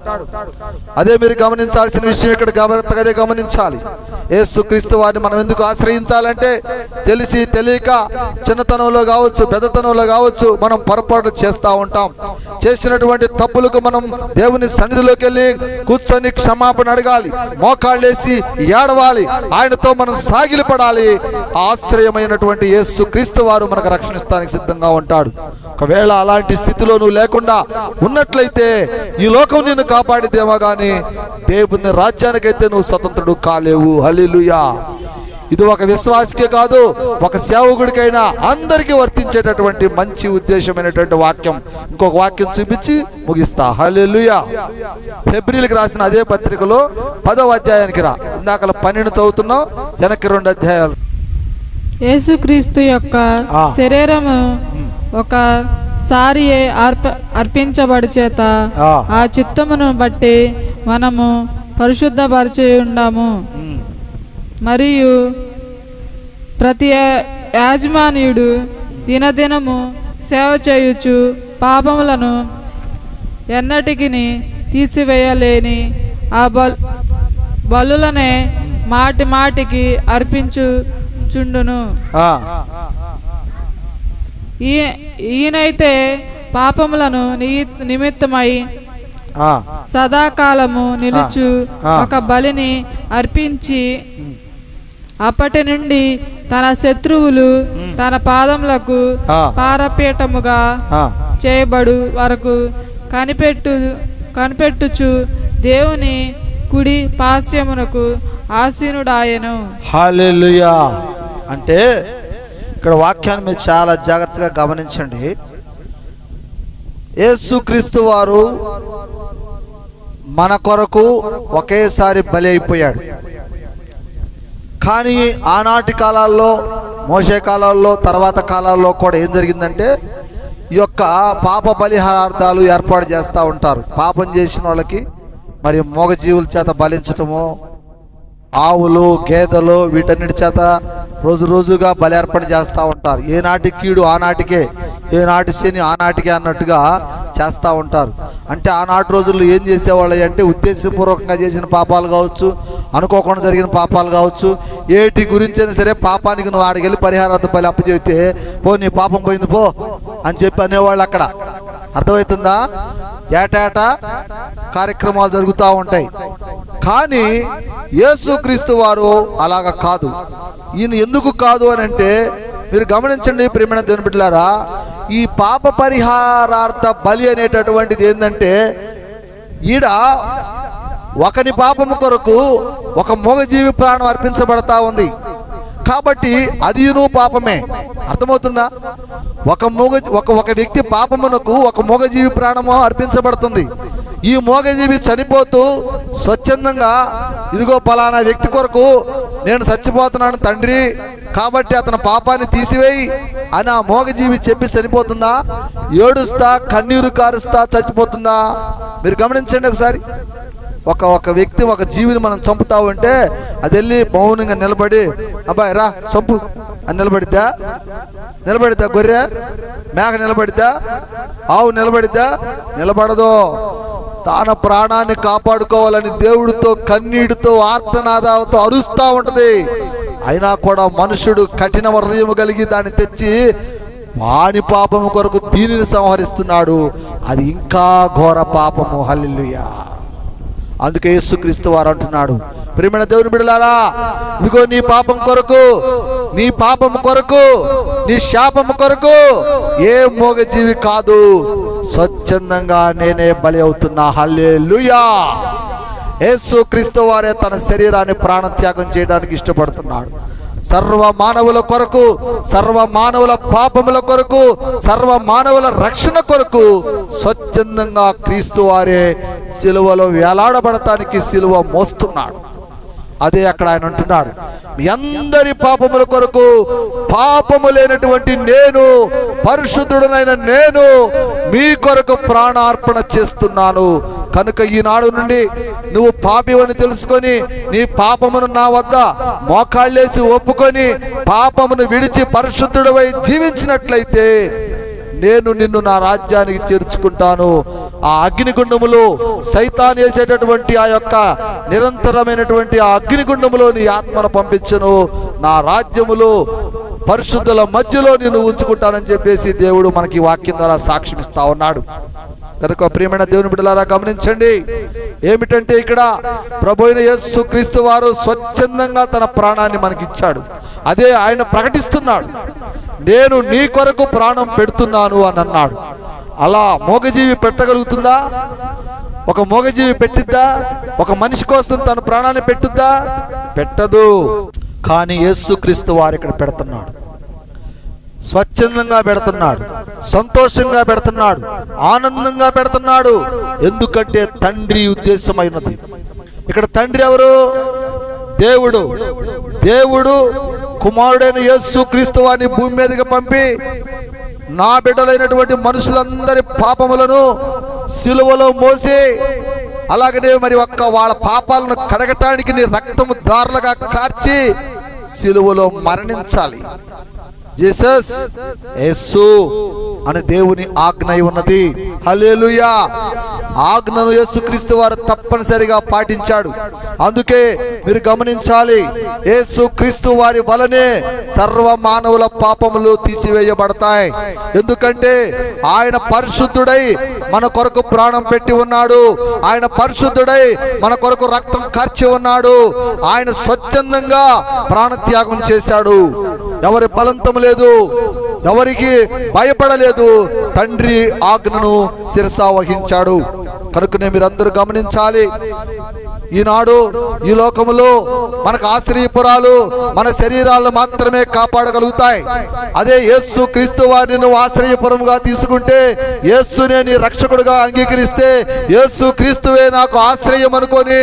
అదే మీరు గమనించాల్సిన విషయం, ఇక్కడ జాగ్రత్తగా గమనించాలి. యేసుక్రీస్తు వారిని మనం ఎందుకు ఆశ్రయించాలంటే తెలిసి తెలియక చిన్నతనంలో కావచ్చు, పెద్దతనంలో కావచ్చు, మనం పొరపాటు చేస్తూ ఉంటాం. చేసినటువంటి తప్పులకు మనం దేవుని సన్నిధిలోకి వెళ్ళి కూర్చొని క్షమాపణ అడగాలి, మోకాళ్ళేసి ఏడవాలి, ఆయనతో మనం సాగిలపడాలి. ఆశ్రయమైనటువంటి యేసుక్రీస్తు వారు మనకు రక్షణిస్తానికి సిద్ధంగా ఉంటాడు. ఒకవేళ అలాంటి స్థితిలో నువ్వు లేకుండా ఉన్నట్లయితే ఈ లోకం నిన్ను కాపాడిదేమో కానీ దేవుని రాజ్యానికైతే నువ్వు స్వతంత్రుడు కాలేవు. హల్లెలూయా. ఇది ఒక విశ్వాసికే కాదు, ఒక సేవకుడికైనా అందరికీ వర్తించేటటువంటి మంచి ఉద్దేశమైనటువంటి వాక్యం. ఇంకొక వాక్యం చూపించి ముగిస్తా. హల్లెలూయా. ఫిబ్రవరికి రాసిన అదే పత్రికలో 10వ అధ్యాయానికి రా. ఇందాక 12 చదువుతున్నాం, వెనక్కి 2 అధ్యాయాలు. యేసుక్రీస్తు యొక్క శరీరము ఒకసారి అర్పించబడి చేత ఆ చిత్తమును బట్టి మనము పరిశుద్ధపరిచి ఉండాము. మరియు ప్రతి యాజమాన్యుడు దినదినము సేవ చేయుచు పాపములను ఎన్నటికి తీసివేయలేని ఆ బలులనే మాటి మాటికి అర్పించుచుండును. ఈయనైతే పాపములను నిమిత్తమై సదాకాలము నిలుచు ఒక బలిని అర్పించి అప్పటి నుండి తన శత్రువులు తన పాదములకు పారపీఠముగా చేయబడు వరకు కనిపెట్టుచు దేవుని కుడి పార్శ్వమునకు ఆసీనుడాయెను. హల్లెలూయా. అంటే ఇక్కడ వాక్యాన్ని మీరు చాలా జాగ్రత్తగా గమనించండి. యేసుక్రీస్తు వారు మన కొరకు ఒకేసారి బలి అయిపోయాడు. కానీ ఆనాటి కాలాల్లో, మోషే కాలాల్లో, తర్వాత కాలాల్లో కూడా ఏం జరిగిందంటే ఈ యొక్క పాప బలిహారార్థాలు ఏర్పాటు చేస్తూ ఉంటారు. పాపం చేసిన వాళ్ళకి మరి మూగజీవుల చేత బలించటము, ఆవులు, గేదెలు, వీటన్నిటి చేత రోజుగా బలి అర్పణ చేస్తూ ఉంటారు. ఏనాటి కీడు ఆనాటికే, ఏనాటి శని ఆనాటికే అన్నట్టుగా చేస్తూ ఉంటారు. అంటే ఆనాటి రోజుల్లో ఏం చేసేవాళ్ళు అంటే ఉద్దేశపూర్వకంగా చేసిన పాపాలు కావచ్చు, అనుకోకుండా జరిగిన పాపాలు కావచ్చు, ఏటి గురించైనా సరే పాపానికి నువ్వు ఆడికి వెళ్ళి పరిహారార్థ బలి అప్పచెబితే పో నీ పాపం పోయింది పో అని చెప్పి అనేవాళ్ళు. అక్కడ అర్థమవుతుందా? ఏటేటా కార్యక్రమాలు జరుగుతూ ఉంటాయి. కానీ యేసుక్రీస్తు వారు అలాగ కాదు. ఈయన ఎందుకు కాదు అని అంటే మీరు గమనించండి ప్రియమైన దేవుని బిడ్డలారా, ఈ పాప పరిహారార్థ బలి అనేటటువంటిది ఏంటంటే ఈడ ఒకని పాపము కొరకు ఒక మూగజీవి ప్రాణం అర్పించబడతా ఉంది. కాబట్టి అదిను పాపమే. అర్థమవుతుందా? ఒక వ్యక్తి పాపమునకు ఒక మూగజీవి ప్రాణము అర్పించబడుతుంది. ఈ మూగజీవి చనిపోతూ స్వచ్ఛందంగా ఇదిగో పలానా వ్యక్తి కొరకు నేను చచ్చిపోతున్నాను తండ్రి, కాబట్టి అతని పాపాన్ని తీసివేయి అని ఆ మూగజీవి చెప్పి చనిపోతుందా? ఏడుస్తా కన్నీరు కారుస్తా చచ్చిపోతుందా? మీరు గమనించండి ఒకసారి. ఒక వ్యక్తి ఒక జీవిని మనం చంపుతా ఉంటే అది వెళ్ళి మౌనంగా నిలబడి అబ్బాయి రా చంపు అని నిలబడిద్దా? గొర్రె మేక నిలబడిద్దా? ఆవు నిలబడిద్దా? నిలబడదు. తన ప్రాణాన్ని కాపాడుకోవాలని దేవుడితో కన్నీటితో ఆర్తనాదాలతో అరుస్తూ ఉంటది. అయినా కూడా మనుషుడు కఠిన హృదయం కలిగి దాన్ని తెచ్చి వాని పాపము కొరకు దీనిని సంహరిస్తున్నాడు. అది ఇంకా ఘోర పాపము. హల్లెలూయా. అందుకే యేసుక్రీస్తు వారు అంటున్నాడు, ప్రియమైన దేవుని బిడ్డలారా, ఇదిగో నీ పాపం కొరకు, నీ పాపం కొరకు, నీ శాపము కొరకు ఏ మూగజీవి కాదు, స్వచ్ఛందంగా నేనే బలి అవుతున్నా. హల్లెలూయా. యేసుక్రీస్తు వారే తన శరీరాన్ని ప్రాణత్యాగం చేయడానికి ఇష్టపడుతున్నాడు. సర్వ మానవుల కొరకు, సర్వ మానవుల పాపముల కొరకు, సర్వ మానవుల రక్షణ కొరకు స్వచ్ఛందంగా క్రీస్తు వారే సిలువలో వేలాడబడటానికి సిలువ మోస్తున్నాడు. అదే అక్కడ ఆయన అంటున్నాడు, మీ అందరి పాపముల కొరకు పాపము లేనటువంటి నేను, పరిశుద్ధుడనైన నేను మీ కొరకు ప్రాణార్పణ చేస్తున్నాను. కనుక ఈనాడు నుండి నువ్వు పాపివని తెలుసుకొని నీ పాపమును నా వద్ద మోకాళ్ళేసి ఒప్పుకొని పాపమును విడిచి పరిశుద్ధుడవై జీవించినట్లయితే నేను నిన్ను నా రాజ్యానికి చేర్చుకుంటాను. ఆ అగ్నిగుండములో సైతాన్ వేసేటటువంటి ఆ యొక్క నిరంతరమైనటువంటి ఆ అగ్నిగుండములో నీ ఆత్మను పంపించను. నా రాజ్యములో పరిశుద్ధుల మధ్యలో నేను ఉంచుకుంటానని చెప్పేసి దేవుడు మనకి వాక్యం ద్వారా సాక్ష్యం ఇస్తా ఉన్నాడు. కనుక ప్రియమైన దేవుని బిడ్డలారా గమనించండి, ఏమిటంటే ఇక్కడ ప్రభు అయిన యేసు క్రీస్తు వారు స్వచ్ఛందంగా తన ప్రాణాన్ని మనకిచ్చాడు. అదే ఆయన ప్రకటిస్తున్నాడు, నేను నీ కొరకు ప్రాణం పెడుతున్నాను అని అన్నాడు. అలా మూగజీవి పెట్టగలుగుతుందా? ఒక మూగజీవి పెట్టిద్దా? ఒక మనిషి కోసం తన ప్రాణాన్ని పెట్టుద్దా? పెట్టదు. కానీ యేసుక్రీస్తు వారు ఇక్కడ పెడుతున్నాడు, స్వచ్ఛందంగా పెడుతున్నాడు, సంతోషంగా పెడుతున్నాడు, ఆనందంగా పెడుతున్నాడు. ఎందుకంటే తండ్రి ఉద్దేశమైనది. ఇక్కడ తండ్రి ఎవరు? దేవుడు. దేవుడు కుమారుడైన యేసుక్రీస్తు వారిని భూమి మీదకి పంపి నా బిడ్డలైనటువంటి మనుషులందరి పాపములను సిలువలో మోసి, అలాగనే మరి వాళ్ళ పాపాలను కడగటానికి నీ రక్తము దారులుగా కార్చి సిలువలో మరణించాలి. జీసస్ యేసు అని దేవుని ఆజ్ఞ ఉన్నది. హల్లెలూయా. ఆజ్ఞను యేసుక్రీస్తు వారు తప్పనిసరిగా పాటించాడు. అందుకే మీరు గమనించాలి, యేసుక్రీస్తు వారి వలనే సర్వ మానవుల పాపములు తీసివేయబడతాయి. ఎందుకంటే ఆయన పరిశుద్ధుడై మన కొరకు ప్రాణం పెట్టి ఉన్నాడు. ఆయన పరిశుద్ధుడై మన కొరకు రక్తం కార్చి ఉన్నాడు. ఆయన స్వచ్ఛందంగా ప్రాణత్యాగం చేశాడు. ఎవరి బలంతం లేదు, ఎవరికి భయపడలేదు. తండ్రి ఆజ్ఞను శిరసా వహించాడు. కనుకనే మీరందరూ గమనించాలి, ఈనాడు ఈ లోకములో మనకు ఆశ్రయపురాలు మన శరీరాలను మాత్రమే కాపాడగలుగుతాయి. అదే యేసు క్రీస్తు వారిని నువ్వు ఆశ్రయపురముగా తీసుకుంటే, యేసునే నీ రక్షకుడుగా అంగీకరిస్తే, యేసు క్రీస్తువే నాకు ఆశ్రయం అనుకొని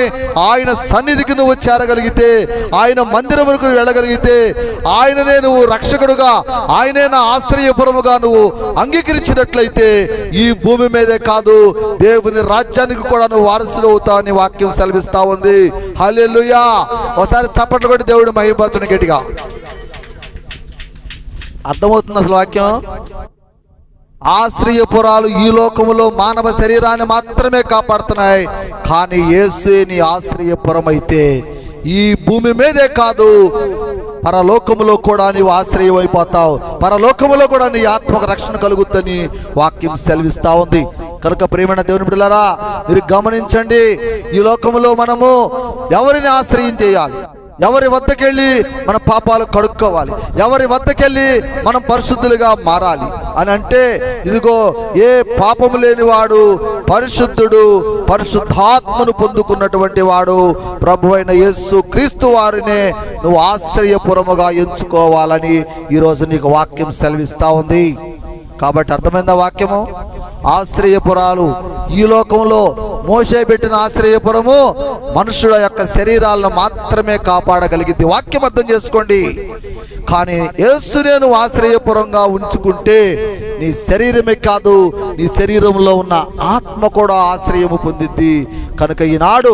ఆయన సన్నిధికి నువ్వు చేరగలిగితే, ఆయన మందిరమునకు వెళ్ళగలిగితే, ఆయననే నువ్వు రక్షకుడుగా, ఆయనే నా ఆశ్రయపురముగా నువ్వు అంగీకరించినట్లయితే ఈ భూమి మీదే కాదు దేవుని రాజ్యానికి కూడా నువ్వు వారసుడు అవుతావు అని వాక్యం సెలవిస్తా ఉంది. హల్లెలూయా. ఒకసారి చప్పట్లు కొట్టి దేవుడు మహిమపరచును గట్టిగా. అర్థమవుతుంది అసలు వాక్యం? ఆశ్రయపురాలు ఈ లోకములో మానవ శరీరాన్ని మాత్రమే కాపాడుతున్నాయి. కానీ యేసే నీ ఆశ్రయపురం అయితే ఈ భూమి మీదే కాదు పరలోకములో కూడా నీవు ఆశ్రయం అయిపోతావు. పరలోకములో కూడా నీ ఆత్మకు రక్షణ కలుగుతుందని వాక్యం సెలవిస్తా ఉంది. కనుక ప్రియమైన దేవుని బిడ్డలారా మీరు గమనించండి, ఈ లోకములో మనము ఎవరిని ఆశ్రయం చేయాలి? ఎవరి వద్దకెళ్ళి మన పాపాలు కడుక్కోవాలి, ఎవరి వద్దకెళ్ళి మనం పరిశుద్ధులుగా మారాలి అని అంటే, ఇదిగో ఏ పాపము లేనివాడు పరిశుద్ధుడు, పరిశుద్ధాత్మను పొందుకున్నటువంటి వాడు ప్రభు అయిన యేసు క్రీస్తు వారినే నువ్వు ఆశ్రయపురముగా ఎంచుకోవాలని ఈరోజు నీకు వాక్యం సెలవిస్తా ఉంది. కాబట్టి అర్థమైందా వాక్యము? ఆశ్రయపురాలు ఈ లోకంలో మోషే పెట్టిన ఆశ్రయపురము మనుషుల యొక్క శరీరాలను మాత్రమే కాపాడగలిగింది. వాక్యం అర్థం చేసుకోండి. కానీ యేసునే నువ్వు ఆశ్రయపురంగా ఉంచుకుంటే నీ శరీరమే కాదు, నీ శరీరంలో ఉన్న ఆత్మ కూడా ఆశ్రయము పొందిద్ది. కనుక ఈనాడు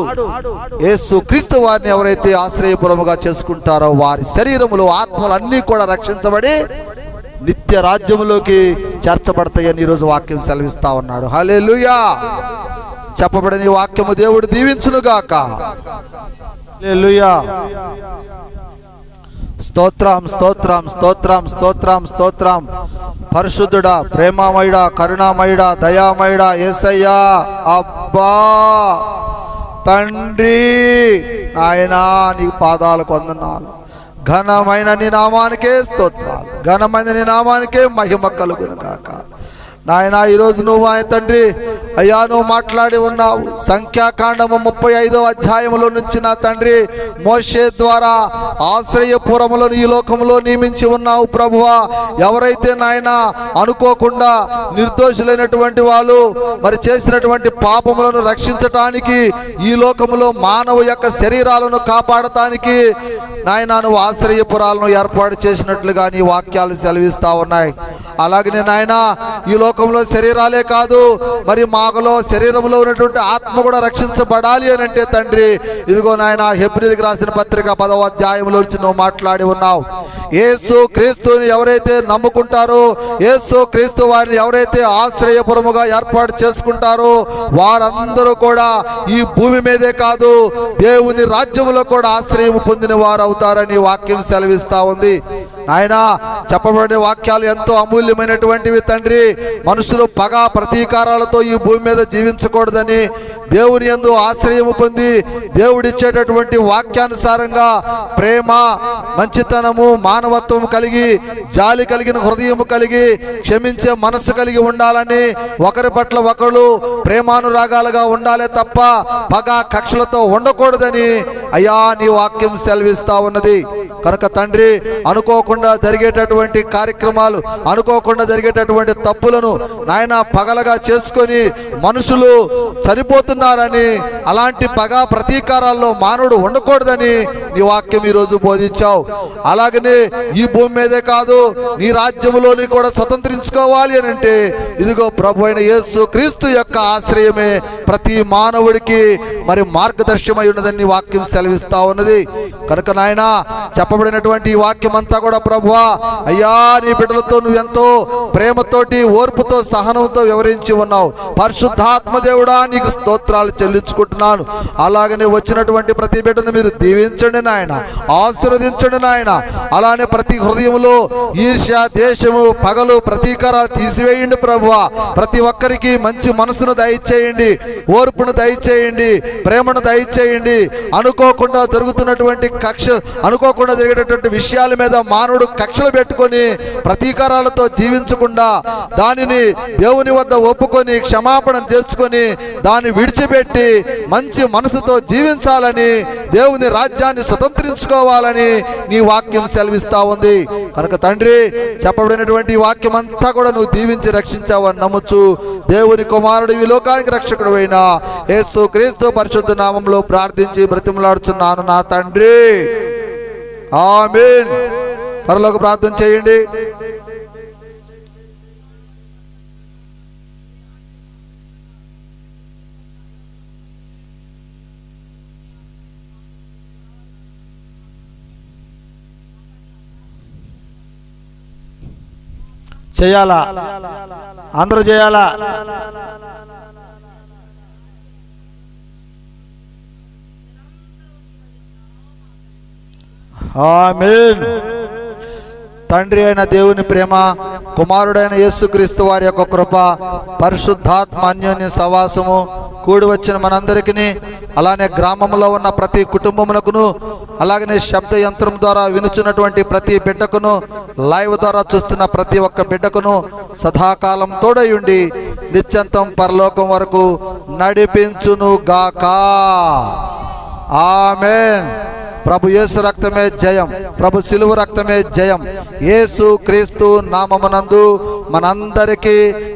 యేసు క్రీస్తు వారిని ఎవరైతే ఆశ్రయపురముగా చేసుకుంటారో వారి శరీరములు, ఆత్మలు అన్నీ కూడా రక్షించబడి నిత్య రాజ్యములోకి చేర్చబడతాయని ఈరోజు వాక్యం సెలవిస్తా ఉన్నాడు. హల్లెలూయా. చెప్పబడిన వాక్యము దేవుడు దీవించునుగాక. హల్లెలూయా. స్తోత్రం, స్తోత్రం, స్తోత్రం, స్తోత్రం, స్తోత్రం. పరిశుద్ధుడా, ప్రేమమయుడా, కరుణామయుడా, దయామయుడా యేసయ్యా. అబ్బా తండ్రి నాయనా, నీ పాదాలకు వందనాలు. ఘనమైన నీ నామానికే స్తోత్రాలు, ఘనమైన నీ నామానికే మహిమ కలుగును గాక. నాయనా, ఈరోజు నువ్వు ఆయన తండ్రి అయ్యా నువ్వు మాట్లాడి ఉన్నావు. సంఖ్యాకాండము 35వ అధ్యాయంలో నుంచి నా తండ్రి మోషే ద్వారా ఆశ్రయపురములను ఈ లోకంలో నియమించి ఉన్నావు ప్రభువా. ఎవరైతే నాయన అనుకోకుండా నిర్దోషులైనటువంటి వాళ్ళు మరి చేసినటువంటి పాపములను రక్షించటానికి, ఈ లోకములో మానవ యొక్క శరీరాలను కాపాడటానికి నాయన నువ్వు ఆశ్రయపురాలను ఏర్పాటు చేసినట్లుగా నీ వాక్యాలు సెలవిస్తా ఉన్నాయి. అలాగనే నాయన ఈ లోకంలో శరీరాలే కాదు, మరి మాగలో శరీరంలో ఉన్నటువంటి ఆత్మ కూడా రక్షించబడాలి అని అంటే తండ్రి ఇదిగో నాయన హెబ్రీయులకు రాసిన పత్రిక 10వ అధ్యాయంలో నువ్వు మాట్లాడి ఉన్నావు. యేసు క్రీస్తుని ఎవరైతే నమ్ముకుంటారో, యేసు క్రీస్తు వారిని ఎవరైతే ఆశ్రయపురముగా ఏర్పాటు చేసుకుంటారో వారందరూ కూడా ఈ భూమి మీదే కాదు దేవుని రాజ్యములో కూడా ఆశ్రయం పొందిన వారు అవుతారని వాక్యం సెలవిస్తా ఉంది. నాయన చెప్పబడిన వాక్యాలు ఎంతో అమూల్యమైనటువంటివి తండ్రి. మనుషులు పగ ప్రతీకారాలతో ఈ భూమి మీద జీవించకూడదని దేవుని యందు ఆశ్రయము పొంది దేవుడిచ్చేటటువంటి వాక్యానుసారంగా ప్రేమ, మంచితనము, మానవత్వం కలిగి, జాలి కలిగిన హృదయము కలిగి, క్షమించే మనస్సు కలిగి ఉండాలని, ఒకరి పట్ల ఒకరు ప్రేమానురాగాలుగా ఉండాలి తప్ప పగ కక్షలతో ఉండకూడదని అయ్యా నీ వాక్యం సెలవిస్తా ఉన్నది. కనుక తండ్రి అనుకోకుండా జరిగేటటువంటి కార్యక్రమాలు, అనుకోకుండా జరిగేటటువంటి తప్పులను నాయన పగలగా చేసుకొని మనుషులు చనిపోతున్నారని, అలాంటి పగ ప్రతీకారాల్లో మానవుడు ఉండకూడదని నీ వాక్యం ఈరోజు బోధించావు. అలాగనే ఈ భూమి మీదే కాదు నీ రాజ్యములోని కూడా స్వతంత్రించుకోవాలి అని అంటే ఇదిగో ప్రభు అయిన యేసు క్రీస్తు యొక్క ఆశ్రయమే ప్రతి మానవుడికి మరి మార్గదర్శమై ఉన్నదని నీ వాక్యం సెలవిస్తా ఉన్నది. కనుక నాయన చెప్పబడినటువంటి ఈ వాక్యం అంతా కూడా ప్రభువా అయ్యా నీ బిడ్డలతో నువ్వు ఎంతో ప్రేమతోటి, ఓర్పుతో, సహనంతో వివరించి ఉన్నావు. పరిశుద్ధాత్మ దేవుడా నీకు స్తోత్రాలు చెల్లించుకుంటున్నాను. అలాగనే వచ్చినటువంటి ప్రతి బిడ్డను మీరు దీవించండి నాయన, ఆశీర్వదించండి నాయన. అలానే ప్రతి హృదయంలో ఈర్ష్య, ద్వేషము, పగలు, ప్రతీకారాలు తీసివేయండి ప్రభువా. ప్రతి ఒక్కరికి మంచి మనసును దయచేయండి, ఓర్పును దయచేయండి, ప్రేమను దయచేయండి. అనుకోకుండా జరుగుతున్నటువంటి కక్ష, అనుకోకుండా జరిగేటటువంటి విషయాల మీద మానవుడు కక్షలు పెట్టుకొని ప్రతీకారాలతో జీవించకుండా దానిని దేవుని వద్ద ఒప్పుకొని క్షమాపణ చేసుకొని దాన్ని విడిచిపెట్టి మంచి మనసుతో జీవించాలని, దేవుని రాజ్యాన్ని స్వతంత్రించుకోవాలని నీ వాక్యం సెలవిస్తా ఉంది. కనుక తండ్రి చెప్పబడినటువంటి వాక్యం అంతా కూడా నువ్వు దీవించి రక్షించావని నమ్ముచు దేవుని కుమారుడు ఈ లోకానికి రక్షకుడు అయిన యేసు క్రీస్తు పరిశుద్ధ నామంలో ప్రార్థించి బ్రతిమలాడుచున్నాను నా తండ్రి, ఆమేన్. పరలోక ప్రార్థన చేయండి. చేయాలా, అందరూ చేయాలా. ఆమేన్. తండ్రి అయిన దేవుని ప్రేమ, కుమారుడైన యేసుక్రీస్తు వారి యొక్క కృప, పరిశుద్ధాత్మ అన్యోన్య సవాసము కూడి వచ్చిన మనందరికీ, అలానే గ్రామంలో ఉన్న ప్రతి కుటుంబమునకును, అలాగనే శబ్ద యంత్రం ద్వారా వినుచున్నటువంటి ప్రతి బిడ్డకును, లైవ్ ద్వారా చూస్తున్న ప్రతి ఒక్క బిడ్డకును సదాకాలం తోడయుండి నిత్యంతం పరలోకం వరకు నడిపించును గాక. ఆమేన్. ప్రభు యేసు రక్తమే జయం, ప్రభు శిలువ రక్తమే జయం. యేసు క్రీస్తు నామమునందు మనందరికీ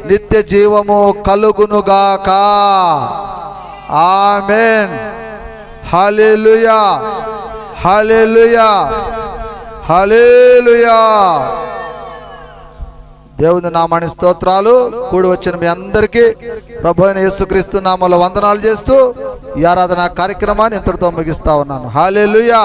నిత్య జీవము కలుగునుగాక. ఆమేన్. హల్లెలూయా, హల్లెలూయా, హల్లెలూయా. దేవుని నామాని స్తోత్రాలు. కూడి వచ్చిన మీ అందరికీ ప్రభు అయిన యేసుక్రీస్తు నామములో వందనాలు చేస్తూ ఈ ఆరాధన కార్యక్రమాన్ని ఇంతటితో ముగిస్తా ఉన్నాను. హల్లెలూయా.